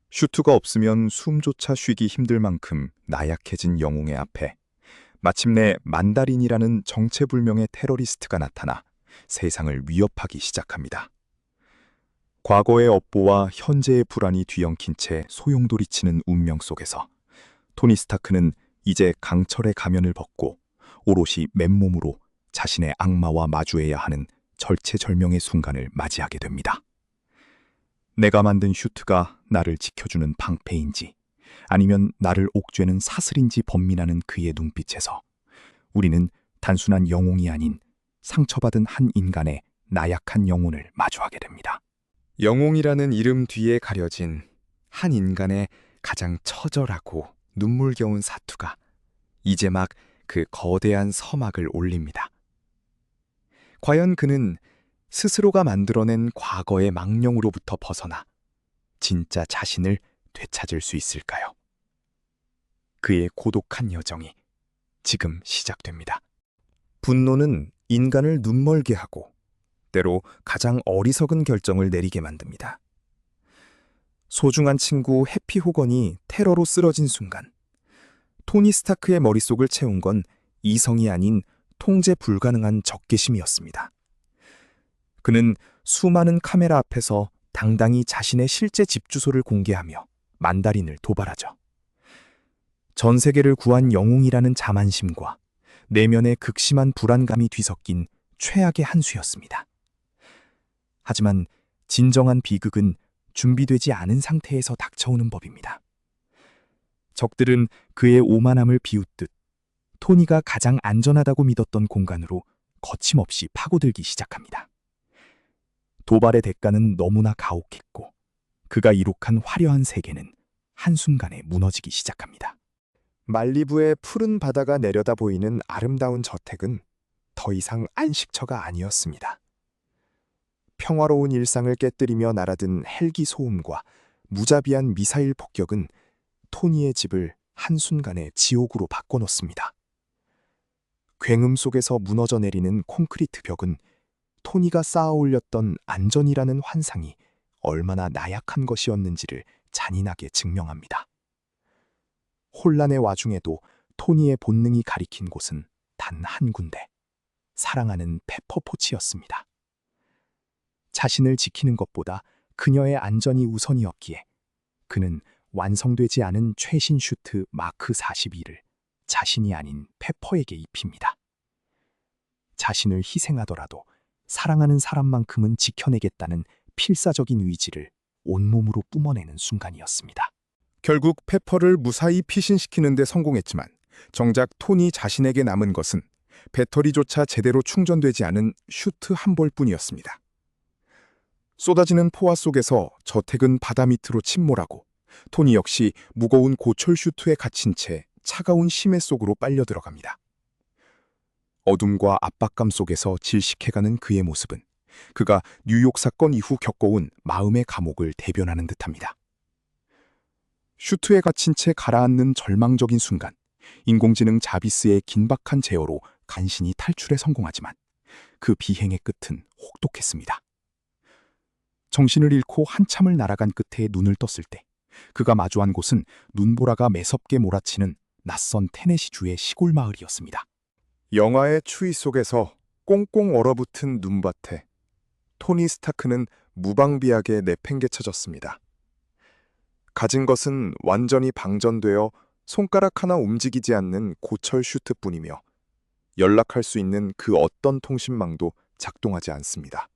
슈트가 없으면 숨조차 쉬기 힘들 만큼 나약해진 영웅의 앞에 마침내 만다린이라는 정체불명의 테러리스트가 나타나 세상을 위협하기 시작합니다. 과거의 업보와 현재의 불안이 뒤엉킨 채 소용돌이치는 운명 속에서 토니 스타크는 이제 강철의 가면을 벗고 오롯이 맨몸으로 자신의 악마와 마주해야 하는 절체절명의 순간을 맞이하게 됩니다. 내가 만든 슈트가 나를 지켜주는 방패인지 아니면 나를 옥죄는 사슬인지 번민하는 그의 눈빛에서 우리는 단순한 영웅이 아닌 상처받은 한 인간의 나약한 영혼을 마주하게 됩니다. 영웅이라는 이름 뒤에 가려진 한 인간의 가장 처절하고 눈물겨운 사투가 이제 막 그 거대한 서막을 올립니다. 과연 그는 스스로가 만들어낸 과거의 망령으로부터 벗어나 진짜 자신을 되찾을 수 있을까요? 그의 고독한 여정이 지금 시작됩니다. 분노는 인간을 눈멀게 하고 때로 가장 어리석은 결정을 내리게 만듭니다. 소중한 친구 해피 호건이 테러로 쓰러진 순간 토니 스타크의 머릿속을 채운 건 이성이 아닌 통제 불가능한 적개심이었습니다. 그는 수많은 카메라 앞에서 당당히 자신의 실제 집 주소를 공개하며 만다린을 도발하죠. 전 세계를 구한 영웅이라는 자만심과 내면의 극심한 불안감이 뒤섞인 최악의 한 수였습니다. 하지만 진정한 비극은 준비되지 않은 상태에서 닥쳐오는 법입니다. 적들은 그의 오만함을 비웃듯 토니가 가장 안전하다고 믿었던 공간으로 거침없이 파고들기 시작합니다. 도발의 대가는 너무나 가혹했고 그가 이룩한 화려한 세계는 한순간에 무너지기 시작합니다. 말리부의 푸른 바다가 내려다 보이는 아름다운 저택은 더 이상 안식처가 아니었습니다. 평화로운 일상을 깨뜨리며 날아든 헬기 소음과 무자비한 미사일 폭격은 토니의 집을 한순간에 지옥으로 바꿔놓습니다. 굉음 속에서 무너져 내리는 콘크리트 벽은 토니가 쌓아 올렸던 안전이라는 환상이 얼마나 나약한 것이었는지를 잔인하게 증명합니다. 혼란의 와중에도 토니의 본능이 가리킨 곳은 단 한 군데, 사랑하는 페퍼포치였습니다. 자신을 지키는 것보다 그녀의 안전이 우선이었기에 그는 완성되지 않은 최신 슈트 마크 42를 자신이 아닌 페퍼에게 입힙니다. 자신을 희생하더라도 사랑하는 사람만큼은 지켜내겠다는 필사적인 의지를 온몸으로 뿜어내는 순간이었습니다. 결국 페퍼를 무사히 피신시키는 데 성공했지만 정작 토니 자신에게 남은 것은 배터리조차 제대로 충전되지 않은 슈트 한 벌뿐이었습니다. 쏟아지는 포화 속에서 저택은 바다 밑으로 침몰하고 토니 역시 무거운 고철 슈트에 갇힌 채 차가운 심해 속으로 빨려 들어갑니다. 어둠과 압박감 속에서 질식해가는 그의 모습은 그가 뉴욕 사건 이후 겪어온 마음의 감옥을 대변하는 듯합니다. 슈트에 갇힌 채 가라앉는 절망적인 순간, 인공지능 자비스의 긴박한 제어로 간신히 탈출에 성공하지만 그 비행의 끝은 혹독했습니다. 정신을 잃고 한참을 날아간 끝에 눈을 떴을 때 그가 마주한 곳은 눈보라가 매섭게 몰아치는 낯선 테네시주의 시골 마을이었습니다. 영화의 추위 속에서 꽁꽁 얼어붙은 눈밭에 토니 스타크는 무방비하게 내팽개쳐졌습니다. 가진 것은 완전히 방전되어 손가락 하나 움직이지 않는 고철 슈트뿐이며 연락할 수 있는 그 어떤 통신망도 작동하지 않습니다.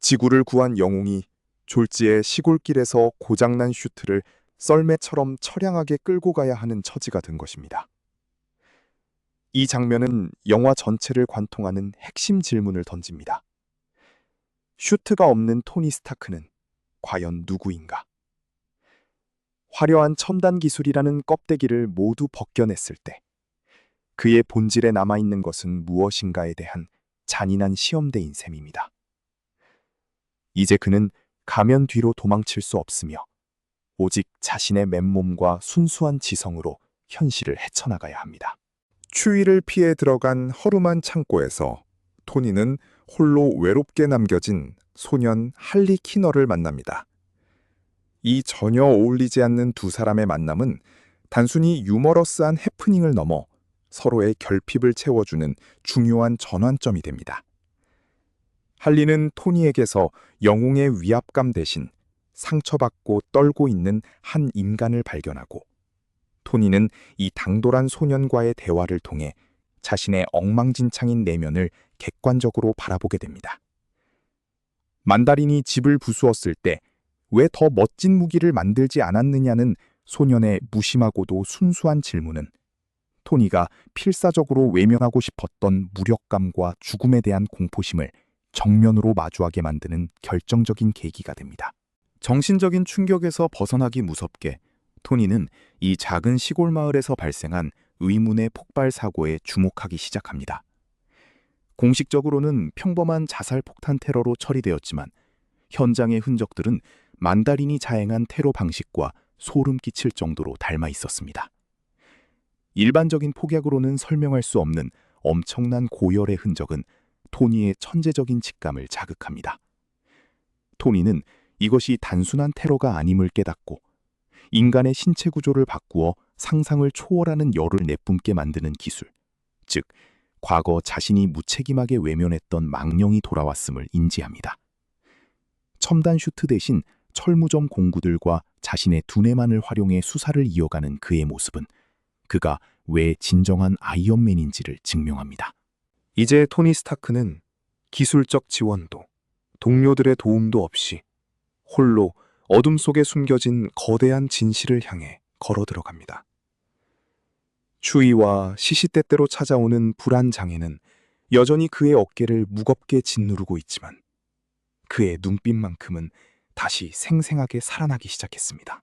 지구를 구한 영웅이 졸지에 시골길에서 고장난 슈트를 썰매처럼 처량하게 끌고 가야 하는 처지가 된 것입니다. 이 장면은 영화 전체를 관통하는 핵심 질문을 던집니다. 슈트가 없는 토니 스타크는 과연 누구인가? 화려한 첨단 기술이라는 껍데기를 모두 벗겨냈을 때 그의 본질에 남아있는 것은 무엇인가에 대한 잔인한 시험대인 셈입니다. 이제 그는 가면 뒤로 도망칠 수 없으며 오직 자신의 맨몸과 순수한 지성으로 현실을 헤쳐나가야 합니다. 추위를 피해 들어간 허름한 창고에서 토니는 홀로 외롭게 남겨진 소년 할리 키너를 만납니다. 이 전혀 어울리지 않는 두 사람의 만남은 단순히 유머러스한 해프닝을 넘어 서로의 결핍을 채워주는 중요한 전환점이 됩니다. 할리는 토니에게서 영웅의 위압감 대신 상처받고 떨고 있는 한 인간을 발견하고 토니는 이 당돌한 소년과의 대화를 통해 자신의 엉망진창인 내면을 객관적으로 바라보게 됩니다. 만다린이 집을 부수었을 때 왜 더 멋진 무기를 만들지 않았느냐는 소년의 무심하고도 순수한 질문은 토니가 필사적으로 외면하고 싶었던 무력감과 죽음에 대한 공포심을 정면으로 마주하게 만드는 결정적인 계기가 됩니다. 정신적인 충격에서 벗어나기 무섭게 토니는 이 작은 시골 마을에서 발생한 의문의 폭발 사고에 주목하기 시작합니다. 공식적으로는 평범한 자살 폭탄 테러로 처리되었지만 현장의 흔적들은 만다린이 자행한 테러 방식과 소름 끼칠 정도로 닮아 있었습니다. 일반적인 폭약으로는 설명할 수 없는 엄청난 고열의 흔적은 토니의 천재적인 직감을 자극합니다. 토니는 이것이 단순한 테러가 아님을 깨닫고 인간의 신체 구조를 바꾸어 상상을 초월하는 열을 내뿜게 만드는 기술, 즉 과거 자신이 무책임하게 외면했던 망령이 돌아왔음을 인지합니다. 첨단 슈트 대신 철무점 공구들과 자신의 두뇌만을 활용해 수사를 이어가는 그의 모습은 그가 왜 진정한 아이언맨인지를 증명합니다. 이제 토니 스타크는 기술적 지원도, 동료들의 도움도 없이 홀로 어둠 속에 숨겨진 거대한 진실을 향해 걸어 들어갑니다. 추위와 시시때때로 찾아오는 불안장애는 여전히 그의 어깨를 무겁게 짓누르고 있지만 그의 눈빛만큼은 다시 생생하게 살아나기 시작했습니다.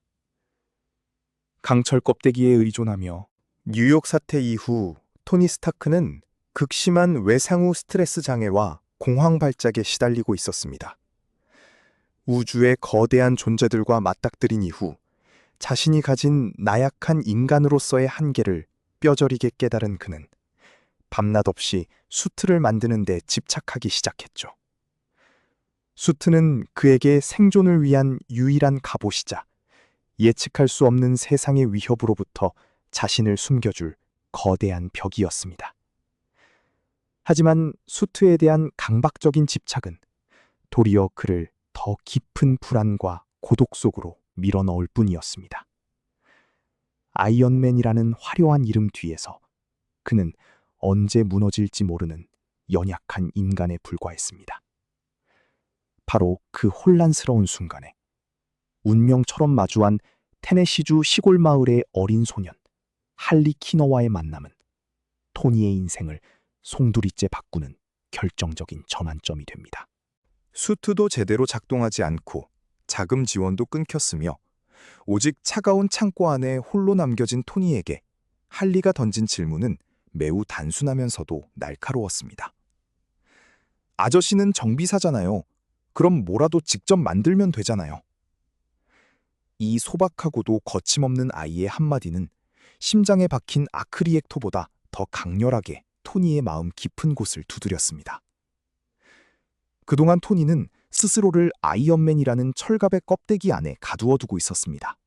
강철 껍데기에 의존하며 뉴욕 사태 이후 토니 스타크는 극심한 외상후 스트레스 장애와 공황 발작에 시달리고 있었습니다. 우주의 거대한 존재들과 맞닥뜨린 이후 자신이 가진 나약한 인간으로서의 한계를 뼈저리게 깨달은 그는 밤낮 없이 수트를 만드는 데 집착하기 시작했죠. 수트는 그에게 생존을 위한 유일한 갑옷이자 예측할 수 없는 세상의 위협으로부터 자신을 숨겨줄 거대한 벽이었습니다. 하지만 수트에 대한 강박적인 집착은 도리어 그를 더 깊은 불안과 고독 속으로 밀어넣을 뿐이었습니다. 아이언맨이라는 화려한 이름 뒤에서 그는 언제 무너질지 모르는 연약한 인간에 불과했습니다. 바로 그 혼란스러운 순간에 운명처럼 마주한 테네시주 시골 마을의 어린 소년 할리 키너와의 만남은 토니의 인생을 송두리째 바꾸는 결정적인 전환점이 됩니다. 수트도 제대로 작동하지 않고 자금 지원도 끊겼으며 오직 차가운 창고 안에 홀로 남겨진 토니에게 할리가 던진 질문은 매우 단순하면서도 날카로웠습니다. 아저씨는 정비사잖아요. 그럼 뭐라도 직접 만들면 되잖아요. 이 소박하고도 거침없는 아이의 한마디는 심장에 박힌 아크리액토보다 더 강렬하게 토니의 마음 깊은 곳을 두드렸습니다. 그동안 토니는 스스로를 아이언맨이라는 철갑의 껍데기 안에 가두어두고 있었습니다.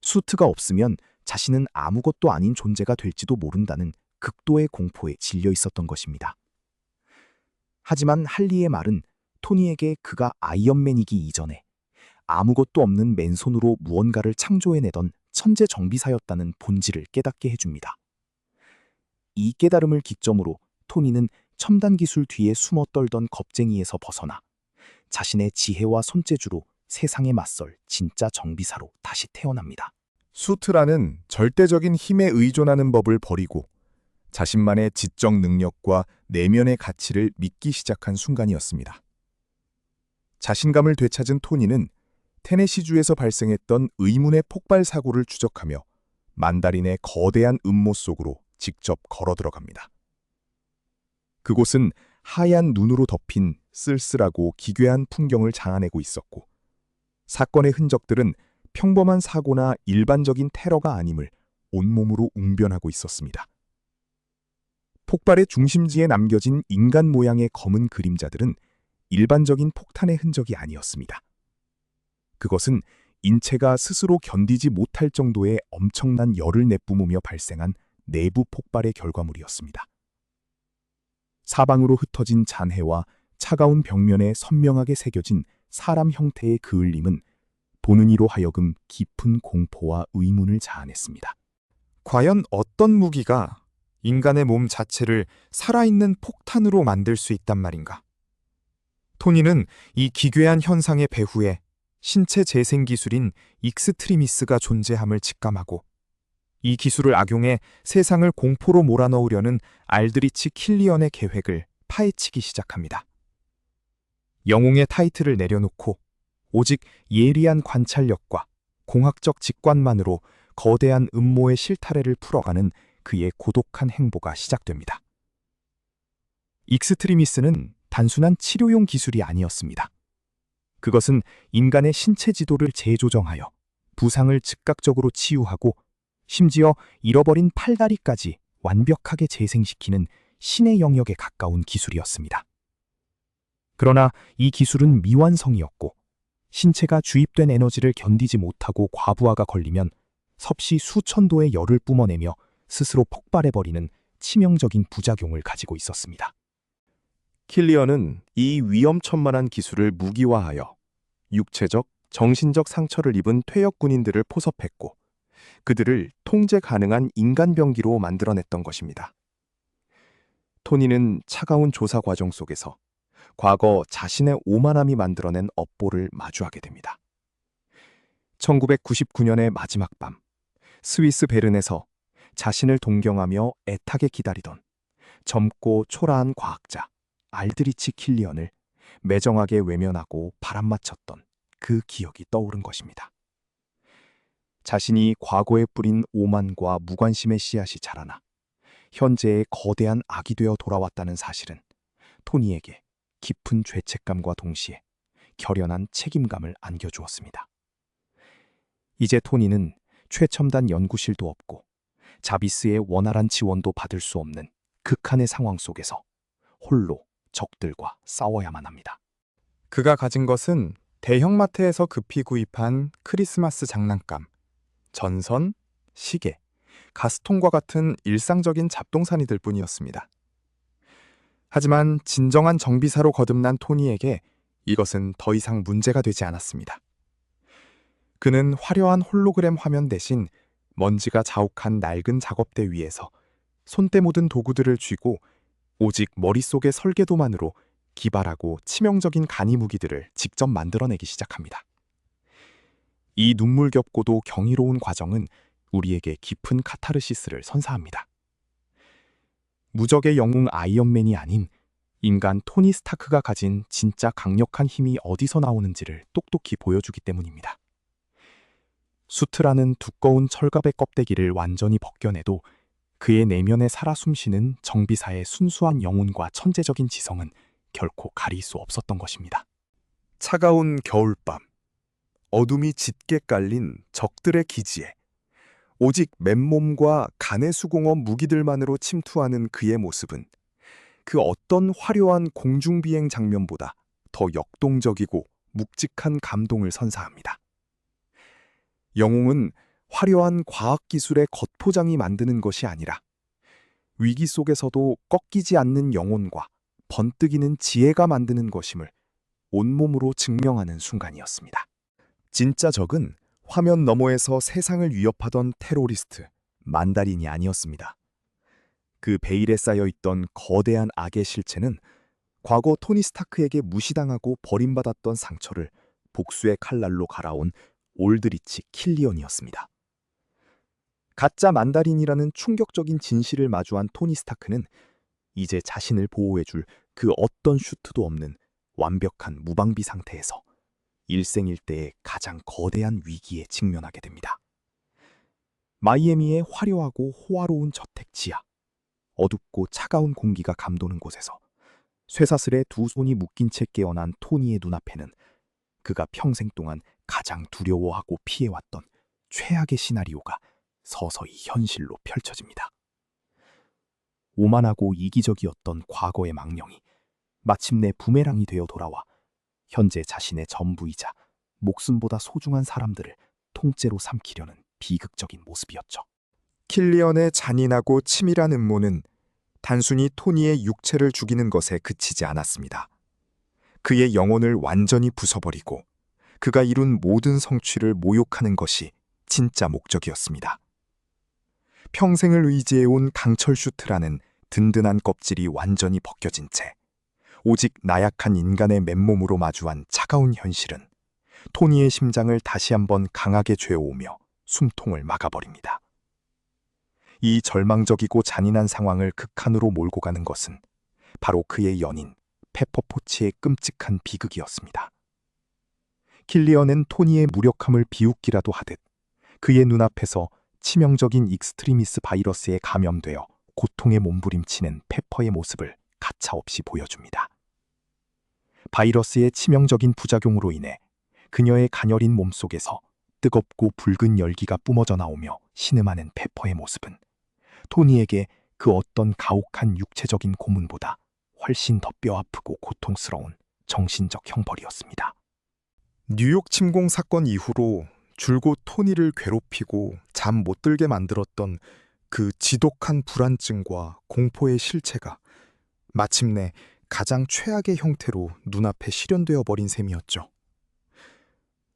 수트가 없으면 자신은 아무것도 아닌 존재가 될지도 모른다는 극도의 공포에 질려 있었던 것입니다. 하지만 할리의 말은 토니에게 그가 아이언맨이기 이전에 아무것도 없는 맨손으로 무언가를 창조해내던 천재 정비사였다는 본질을 깨닫게 해줍니다. 이 깨달음을 기점으로 토니는 첨단 기술 뒤에 숨어 떨던 겁쟁이에서 벗어나 자신의 지혜와 손재주로 세상에 맞설 진짜 정비사로 다시 태어납니다. 수트라는 절대적인 힘에 의존하는 법을 버리고 자신만의 지적 능력과 내면의 가치를 믿기 시작한 순간이었습니다. 자신감을 되찾은 토니는 테네시주에서 발생했던 의문의 폭발 사고를 추적하며 만다린의 거대한 음모 속으로 직접 걸어 들어갑니다. 그곳은 하얀 눈으로 덮인 쓸쓸하고 기괴한 풍경을 장아내고 있었고 사건의 흔적들은 평범한 사고나 일반적인 테러가 아님을 온몸으로 웅변하고 있었습니다. 폭발의 중심지에 남겨진 인간 모양의 검은 그림자들은 일반적인 폭탄의 흔적이 아니었습니다. 그것은 인체가 스스로 견디지 못할 정도의 엄청난 열을 내뿜으며 발생한 내부 폭발의 결과물이었습니다. 사방으로 흩어진 잔해와 차가운 벽면에 선명하게 새겨진 사람 형태의 그을림은 보는 이로 하여금 깊은 공포와 의문을 자아냈습니다. 과연 어떤 무기가 인간의 몸 자체를 살아있는 폭탄으로 만들 수 있단 말인가? 토니는 이 기괴한 현상의 배후에 신체 재생 기술인 익스트리미스가 존재함을 직감하고 이 기술을 악용해 세상을 공포로 몰아넣으려는 알드리치 킬리언의 계획을 파헤치기 시작합니다. 영웅의 타이틀을 내려놓고 오직 예리한 관찰력과 공학적 직관만으로 거대한 음모의 실타래를 풀어가는 그의 고독한 행보가 시작됩니다. 익스트리미스는 단순한 치료용 기술이 아니었습니다. 그것은 인간의 신체 지도를 재조정하여 부상을 즉각적으로 치유하고 심지어 잃어버린 팔다리까지 완벽하게 재생시키는 신의 영역에 가까운 기술이었습니다. 그러나 이 기술은 미완성이었고 신체가 주입된 에너지를 견디지 못하고 과부하가 걸리면 섭씨 수천 도의 열을 뿜어내며 스스로 폭발해버리는 치명적인 부작용을 가지고 있었습니다. 킬리언은 이 위험천만한 기술을 무기화하여 육체적, 정신적 상처를 입은 퇴역 군인들을 포섭했고 그들을 통제 가능한 인간병기로 만들어냈던 것입니다. 토니는 차가운 조사 과정 속에서 과거 자신의 오만함이 만들어낸 업보를 마주하게 됩니다. 1999년의 마지막 밤, 스위스 베른에서 자신을 동경하며 애타게 기다리던 젊고 초라한 과학자 알드리치 킬리언을 매정하게 외면하고 바람맞혔던 그 기억이 떠오른 것입니다. 자신이 과거에 뿌린 오만과 무관심의 씨앗이 자라나 현재의 거대한 악이 되어 돌아왔다는 사실은 토니에게 깊은 죄책감과 동시에 결연한 책임감을 안겨주었습니다. 이제 토니는 최첨단 연구실도 없고 자비스의 원활한 지원도 받을 수 없는 극한의 상황 속에서 홀로 적들과 싸워야만 합니다. 그가 가진 것은 대형마트에서 급히 구입한 크리스마스 장난감, 전선, 시계, 가스통과 같은 일상적인 잡동사니들 뿐이었습니다. 하지만 진정한 정비사로 거듭난 토니에게 이것은 더 이상 문제가 되지 않았습니다. 그는 화려한 홀로그램 화면 대신 먼지가 자욱한 낡은 작업대 위에서 손때 묻은 도구들을 쥐고 오직 머릿속의 설계도만으로 기발하고 치명적인 간이 무기들을 직접 만들어내기 시작합니다. 이 눈물겹고도 경이로운 과정은 우리에게 깊은 카타르시스를 선사합니다. 무적의 영웅 아이언맨이 아닌 인간 토니 스타크가 가진 진짜 강력한 힘이 어디서 나오는지를 똑똑히 보여주기 때문입니다. 수트라는 두꺼운 철갑의 껍데기를 완전히 벗겨내도 그의 내면에 살아 숨쉬는 정비사의 순수한 영혼과 천재적인 지성은 결코 가릴 수 없었던 것입니다. 차가운 겨울밤, 어둠이 짙게 깔린 적들의 기지에 오직 맨몸과 간의 수공업 무기들만으로 침투하는 그의 모습은 그 어떤 화려한 공중비행 장면보다 더 역동적이고 묵직한 감동을 선사합니다. 영웅은 화려한 과학기술의 겉포장이 만드는 것이 아니라 위기 속에서도 꺾이지 않는 영혼과 번뜩이는 지혜가 만드는 것임을 온몸으로 증명하는 순간이었습니다. 진짜 적은 화면 너머에서 세상을 위협하던 테로리스트, 만다린이 아니었습니다. 그 베일에 쌓여있던 거대한 악의 실체는 과거 토니 스타크에게 무시당하고 버림받았던 상처를 복수의 칼날로 갈아온 올드리치 킬리언이었습니다. 가짜 만다린이라는 충격적인 진실을 마주한 토니 스타크는 이제 자신을 보호해줄 그 어떤 슈트도 없는 완벽한 무방비 상태에서 일생일대의 가장 거대한 위기에 직면하게 됩니다. 마이애미의 화려하고 호화로운 저택 지하, 어둡고 차가운 공기가 감도는 곳에서 쇠사슬에 두 손이 묶인 채 깨어난 토니의 눈앞에는 그가 평생 동안 가장 두려워하고 피해왔던 최악의 시나리오가 서서히 현실로 펼쳐집니다. 오만하고 이기적이었던 과거의 망령이 마침내 부메랑이 되어 돌아와 현재 자신의 전부이자 목숨보다 소중한 사람들을 통째로 삼키려는 비극적인 모습이었죠. 킬리언의 잔인하고 치밀한 음모는 단순히 토니의 육체를 죽이는 것에 그치지 않았습니다. 그의 영혼을 완전히 부숴버리고 그가 이룬 모든 성취를 모욕하는 것이 진짜 목적이었습니다. 평생을 의지해온 강철 슈트라는 든든한 껍질이 완전히 벗겨진 채 오직 나약한 인간의 맨몸으로 마주한 차가운 현실은 토니의 심장을 다시 한번 강하게 죄어오며 숨통을 막아버립니다. 이 절망적이고 잔인한 상황을 극한으로 몰고 가는 것은 바로 그의 연인 페퍼포치의 끔찍한 비극이었습니다. 킬리언은 토니의 무력함을 비웃기라도 하듯 그의 눈앞에서 치명적인 익스트리미스 바이러스에 감염되어 고통에 몸부림치는 페퍼의 모습을 가차없이 보여줍니다. 바이러스의 치명적인 부작용으로 인해 그녀의 가녀린 몸속에서 뜨겁고 붉은 열기가 뿜어져 나오며 신음하는 페퍼의 모습은 토니에게 그 어떤 가혹한 육체적인 고문보다 훨씬 더 뼈아프고 고통스러운 정신적 형벌이었습니다. 뉴욕 침공 사건 이후로 줄곧 토니를 괴롭히고 잠 못 들게 만들었던 그 지독한 불안증과 공포의 실체가 마침내 가장 최악의 형태로 눈앞에 실현되어 버린 셈이었죠.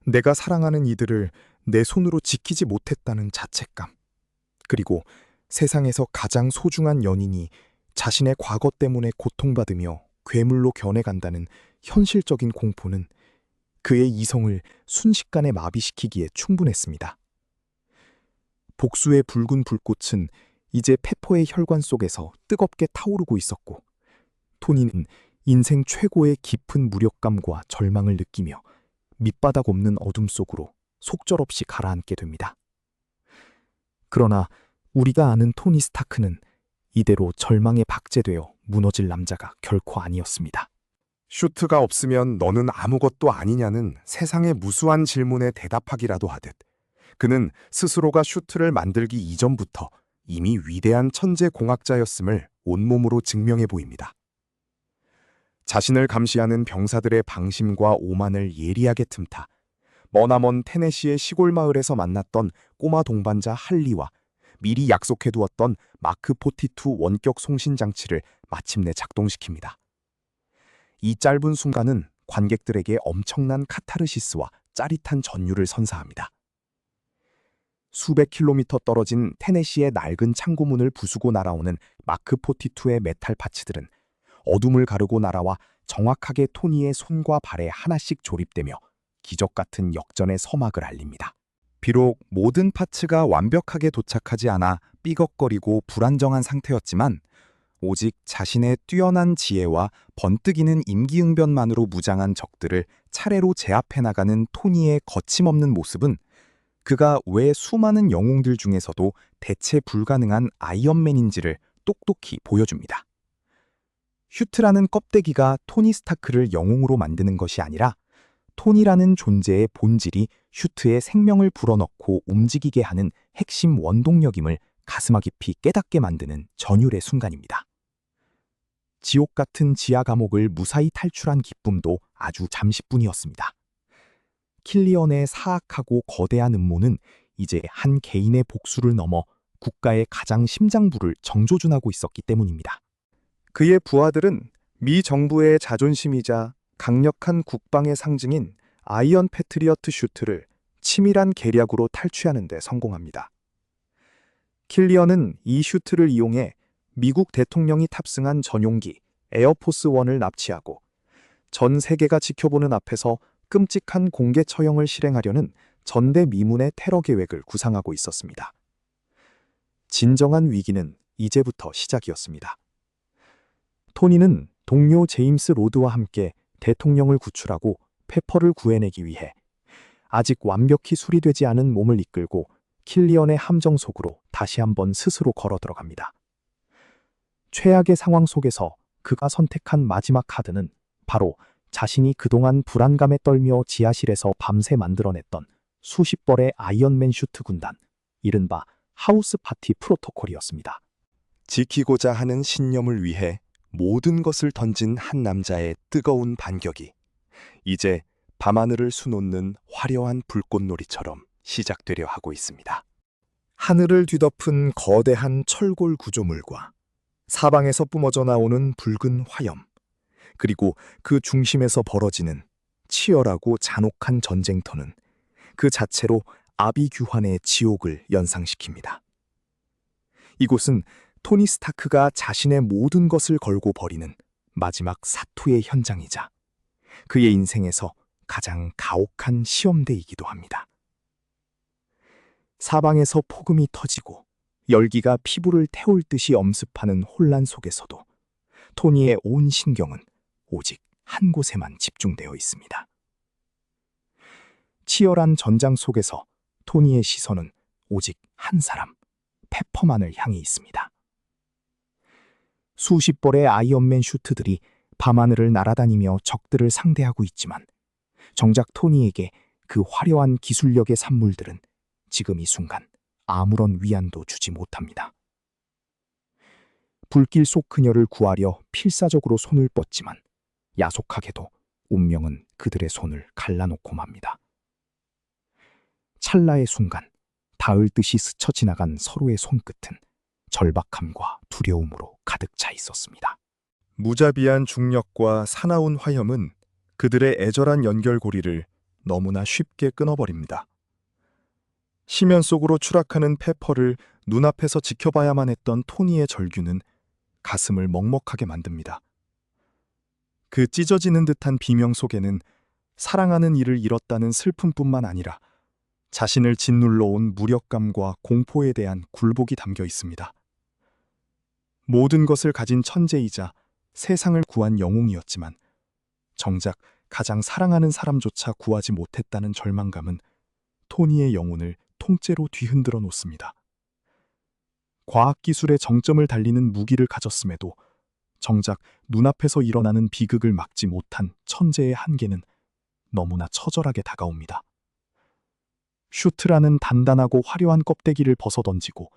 내가 사랑하는 이들을 내 손으로 지키지 못했다는 자책감, 그리고 세상에서 가장 소중한 연인이 자신의 과거 때문에 고통받으며 괴물로 변해간다는 현실적인 공포는 그의 이성을 순식간에 마비시키기에 충분했습니다. 복수의 붉은 불꽃은 이제 페퍼의 혈관 속에서 뜨겁게 타오르고 있었고, 토니는 인생 최고의 깊은 무력감과 절망을 느끼며 밑바닥 없는 어둠 속으로 속절없이 가라앉게 됩니다. 그러나 우리가 아는 토니 스타크는 이대로 절망에 박제되어 무너질 남자가 결코 아니었습니다. 슈트가 없으면 너는 아무것도 아니냐는 세상의 무수한 질문에 대답하기라도 하듯 그는 스스로가 슈트를 만들기 이전부터 이미 위대한 천재 공학자였음을 온몸으로 증명해 보입니다. 자신을 감시하는 병사들의 방심과 오만을 예리하게 틈타 머나먼 테네시의 시골 마을에서 만났던 꼬마 동반자 할리와 미리 약속해두었던 마크 42 원격 송신 장치를 마침내 작동시킵니다. 이 짧은 순간은 관객들에게 엄청난 카타르시스와 짜릿한 전율을 선사합니다. 수백 킬로미터 떨어진 테네시의 낡은 창고문을 부수고 날아오는 마크 42의 메탈 파츠들은 어둠을 가르고 날아와 정확하게 토니의 손과 발에 하나씩 조립되며 기적 같은 역전의 서막을 알립니다. 비록 모든 파츠가 완벽하게 도착하지 않아 삐걱거리고 불안정한 상태였지만 오직 자신의 뛰어난 지혜와 번뜩이는 임기응변만으로 무장한 적들을 차례로 제압해 나가는 토니의 거침없는 모습은 그가 왜 수많은 영웅들 중에서도 대체 불가능한 아이언맨인지를 똑똑히 보여줍니다. 슈트라는 껍데기가 토니 스타크를 영웅으로 만드는 것이 아니라 토니라는 존재의 본질이 슈트의 생명을 불어넣고 움직이게 하는 핵심 원동력임을 가슴아 깊이 깨닫게 만드는 전율의 순간입니다. 지옥 같은 지하 감옥을 무사히 탈출한 기쁨도 아주 잠시뿐이었습니다. 킬리언의 사악하고 거대한 음모는 이제 한 개인의 복수를 넘어 국가의 가장 심장부를 정조준하고 있었기 때문입니다. 그의 부하들은 미 정부의 자존심이자 강력한 국방의 상징인 아이언 패트리어트 슈트를 치밀한 계략으로 탈취하는 데 성공합니다. 킬리언은 이 슈트를 이용해 미국 대통령이 탑승한 전용기 에어포스 1을 납치하고 전 세계가 지켜보는 앞에서 끔찍한 공개 처형을 실행하려는 전대미문의 테러 계획을 구상하고 있었습니다. 진정한 위기는 이제부터 시작이었습니다. 토니는 동료 제임스 로드와 함께 대통령을 구출하고 페퍼를 구해내기 위해 아직 완벽히 수리되지 않은 몸을 이끌고 킬리언의 함정 속으로 다시 한번 스스로 걸어 들어갑니다. 최악의 상황 속에서 그가 선택한 마지막 카드는 바로 자신이 그동안 불안감에 떨며 지하실에서 밤새 만들어냈던 수십 벌의 아이언맨 슈트 군단, 이른바 하우스 파티 프로토콜이었습니다. 지키고자 하는 신념을 위해 모든 것을 던진 한 남자의 뜨거운 반격이 이제 밤하늘을 수놓는 화려한 불꽃놀이처럼 시작되려 하고 있습니다. 하늘을 뒤덮은 거대한 철골 구조물과 사방에서 뿜어져 나오는 붉은 화염, 그리고 그 중심에서 벌어지는 치열하고 잔혹한 전쟁터는 그 자체로 아비규환의 지옥을 연상시킵니다. 이곳은 토니 스타크가 자신의 모든 것을 걸고 벌이는 마지막 사투의 현장이자 그의 인생에서 가장 가혹한 시험대이기도 합니다. 사방에서 폭음이 터지고 열기가 피부를 태울 듯이 엄습하는 혼란 속에서도 토니의 온 신경은 오직 한 곳에만 집중되어 있습니다. 치열한 전장 속에서 토니의 시선은 오직 한 사람, 페퍼만을 향해 있습니다. 수십 벌의 아이언맨 슈트들이 밤하늘을 날아다니며 적들을 상대하고 있지만 정작 토니에게 그 화려한 기술력의 산물들은 지금 이 순간 아무런 위안도 주지 못합니다. 불길 속 그녀를 구하려 필사적으로 손을 뻗지만 야속하게도 운명은 그들의 손을 갈라놓고 맙니다. 찰나의 순간 닿을 듯이 스쳐 지나간 서로의 손끝은 절박함과 두려움으로 가득 차 있었습니다. 무자비한 중력과 사나운 화염은 그들의 애절한 연결고리를 너무나 쉽게 끊어버립니다. 심연 속으로 추락하는 페퍼를 눈앞에서 지켜봐야만 했던 토니의 절규는 가슴을 먹먹하게 만듭니다. 그 찢어지는 듯한 비명 속에는 사랑하는 이를 잃었다는 슬픔뿐만 아니라 자신을 짓눌러 온 무력감과 공포에 대한 굴복이 담겨 있습니다. 모든 것을 가진 천재이자 세상을 구한 영웅이었지만 정작 가장 사랑하는 사람조차 구하지 못했다는 절망감은 토니의 영혼을 통째로 뒤흔들어 놓습니다. 과학기술의 정점을 달리는 무기를 가졌음에도 정작 눈앞에서 일어나는 비극을 막지 못한 천재의 한계는 너무나 처절하게 다가옵니다. 슈트라는 단단하고 화려한 껍데기를 벗어던지고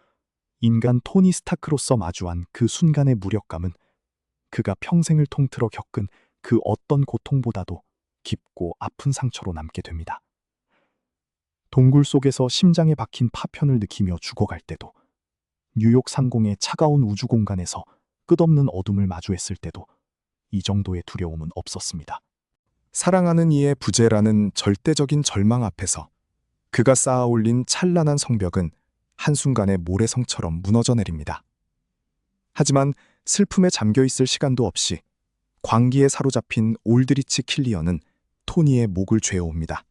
인간 토니 스타크로서 마주한 그 순간의 무력감은 그가 평생을 통틀어 겪은 그 어떤 고통보다도 깊고 아픈 상처로 남게 됩니다. 동굴 속에서 심장에 박힌 파편을 느끼며 죽어갈 때도, 뉴욕 상공의 차가운 우주 공간에서 끝없는 어둠을 마주했을 때도 이 정도의 두려움은 없었습니다. 사랑하는 이의 부재라는 절대적인 절망 앞에서 그가 쌓아 올린 찬란한 성벽은 한순간에 모래성처럼 무너져 내립니다. 하지만 슬픔에 잠겨 있을 시간도 없이 광기에 사로잡힌 올드리치 킬리언은 토니의 목을 죄어옵니다.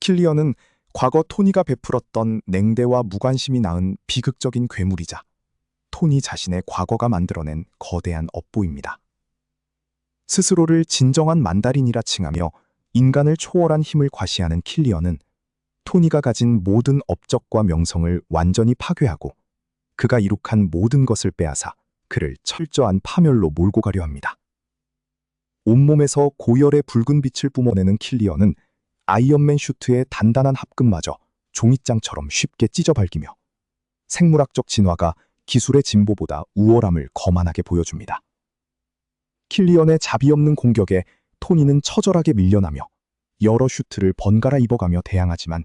킬리언은 과거 토니가 베풀었던 냉대와 무관심이 낳은 비극적인 괴물이자 토니 자신의 과거가 만들어낸 거대한 업보입니다. 스스로를 진정한 만다린이라 칭하며 인간을 초월한 힘을 과시하는 킬리언은 토니가 가진 모든 업적과 명성을 완전히 파괴하고 그가 이룩한 모든 것을 빼앗아 그를 철저한 파멸로 몰고 가려 합니다. 온몸에서 고열의 붉은 빛을 뿜어내는 킬리언은 아이언맨 슈트의 단단한 합금마저 종잇장처럼 쉽게 찢어발기며 생물학적 진화가 기술의 진보보다 우월함을 거만하게 보여줍니다. 킬리언의 자비 없는 공격에 토니는 처절하게 밀려나며 여러 슈트를 번갈아 입어가며 대항하지만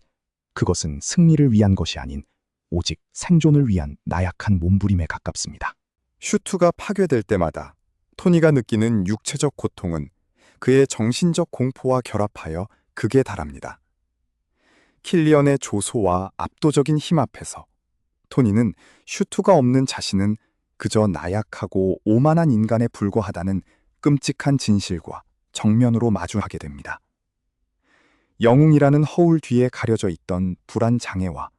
그것은 승리를 위한 것이 아닌 오직 생존을 위한 나약한 몸부림에 가깝습니다. 슈트가 파괴될 때마다 토니가 느끼는 육체적 고통은 그의 정신적 공포와 결합하여 극에 달합니다. 킬리언의 조소와 압도적인 힘 앞에서 토니는 슈트가 없는 자신은 그저 나약하고 오만한 인간에 불과하다는 끔찍한 진실과 정면으로 마주하게 됩니다. 영웅이라는 허울 뒤에 가려져 있던 불안 장애와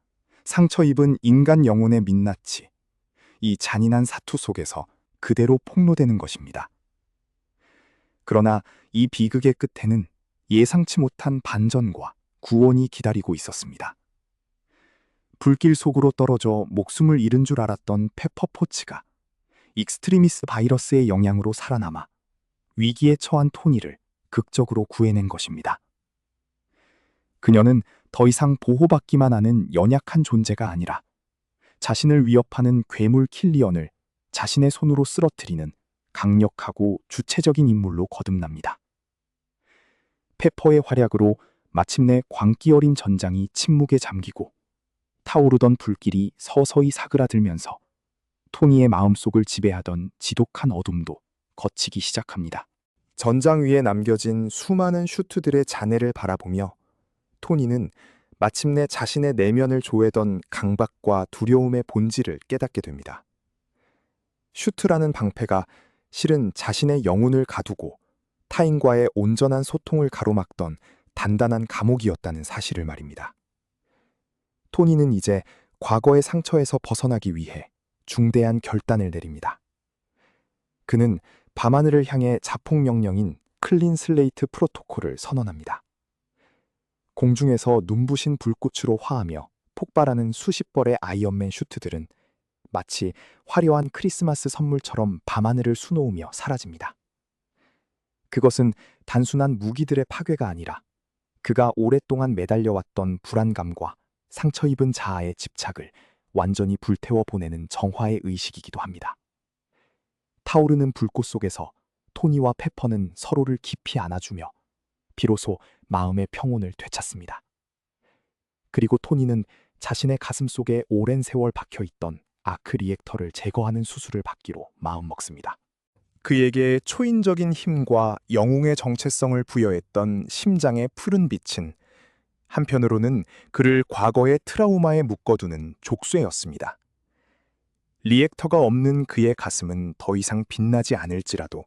상처 입은 인간 영혼의 민낯이 이 잔인한 사투 속에서 그대로 폭로되는 것입니다. 그러나 이 비극의 끝에는 예상치 못한 반전과 구원이 기다리고 있었습니다. 불길 속으로 떨어져 목숨을 잃은 줄 알았던 페퍼포츠가 익스트리미스 바이러스의 영향으로 살아남아 위기에 처한 토니를 극적으로 구해낸 것입니다. 그녀는 더 이상 보호받기만 하는 연약한 존재가 아니라 자신을 위협하는 괴물 킬리언을 자신의 손으로 쓰러뜨리는 강력하고 주체적인 인물로 거듭납니다. 페퍼의 활약으로 마침내 광기 어린 전장이 침묵에 잠기고 타오르던 불길이 서서히 사그라들면서 토니의 마음속을 지배하던 지독한 어둠도 걷히기 시작합니다. 전장 위에 남겨진 수많은 슈트들의 잔해를 바라보며 토니는 마침내 자신의 내면을 조애던 강박과 두려움의 본질을 깨닫게 됩니다. 슈트라는 방패가 실은 자신의 영혼을 가두고 타인과의 온전한 소통을 가로막던 단단한 감옥이었다는 사실을 말입니다. 토니는 이제 과거의 상처에서 벗어나기 위해 중대한 결단을 내립니다. 그는 밤하늘을 향해 자폭 명령인 클린 슬레이트 프로토콜을 선언합니다. 공중에서 눈부신 불꽃으로 화하며 폭발하는 수십 벌의 아이언맨 슈트들은 마치 화려한 크리스마스 선물처럼 밤하늘을 수놓으며 사라집니다. 그것은 단순한 무기들의 파괴가 아니라 그가 오랫동안 매달려왔던 불안감과 상처 입은 자아의 집착을 완전히 불태워 보내는 정화의 의식이기도 합니다. 타오르는 불꽃 속에서 토니와 페퍼는 서로를 깊이 안아주며 비로소 마음의 평온을 되찾습니다. 그리고 토니는 자신의 가슴 속에 오랜 세월 박혀있던 아크 리액터를 제거하는 수술을 받기로 마음먹습니다. 그에게 초인적인 힘과 영웅의 정체성을 부여했던 심장의 푸른 빛은 한편으로는 그를 과거의 트라우마에 묶어두는 족쇄였습니다. 리액터가 없는 그의 가슴은 더 이상 빛나지 않을지라도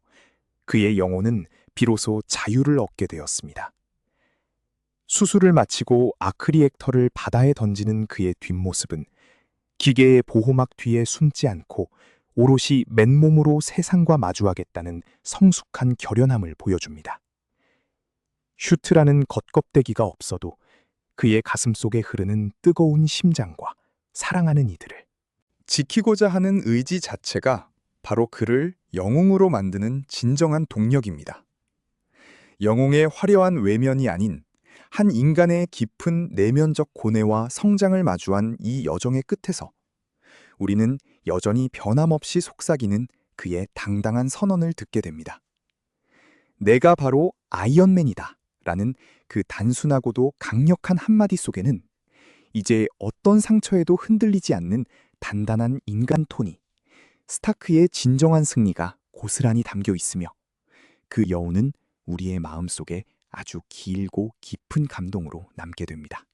그의 영혼은 비로소 자유를 얻게 되었습니다. 수술을 마치고 아크 리액터를 바다에 던지는 그의 뒷모습은 기계의 보호막 뒤에 숨지 않고 오롯이 맨몸으로 세상과 마주하겠다는 성숙한 결연함을 보여줍니다. 슈트라는 겉껍데기가 없어도 그의 가슴 속에 흐르는 뜨거운 심장과 사랑하는 이들을 지키고자 하는 의지 자체가 바로 그를 영웅으로 만드는 진정한 동력입니다. 영웅의 화려한 외면이 아닌 한 인간의 깊은 내면적 고뇌와 성장을 마주한 이 여정의 끝에서 우리는 여전히 변함없이 속삭이는 그의 당당한 선언을 듣게 됩니다. 내가 바로 아이언맨이다 라는 그 단순하고도 강력한 한마디 속에는 이제 어떤 상처에도 흔들리지 않는 단단한 인간 토니, 스타크의 진정한 승리가 고스란히 담겨 있으며 그 여운은 우리의 마음속에 아주 길고 깊은 감동으로 남게 됩니다.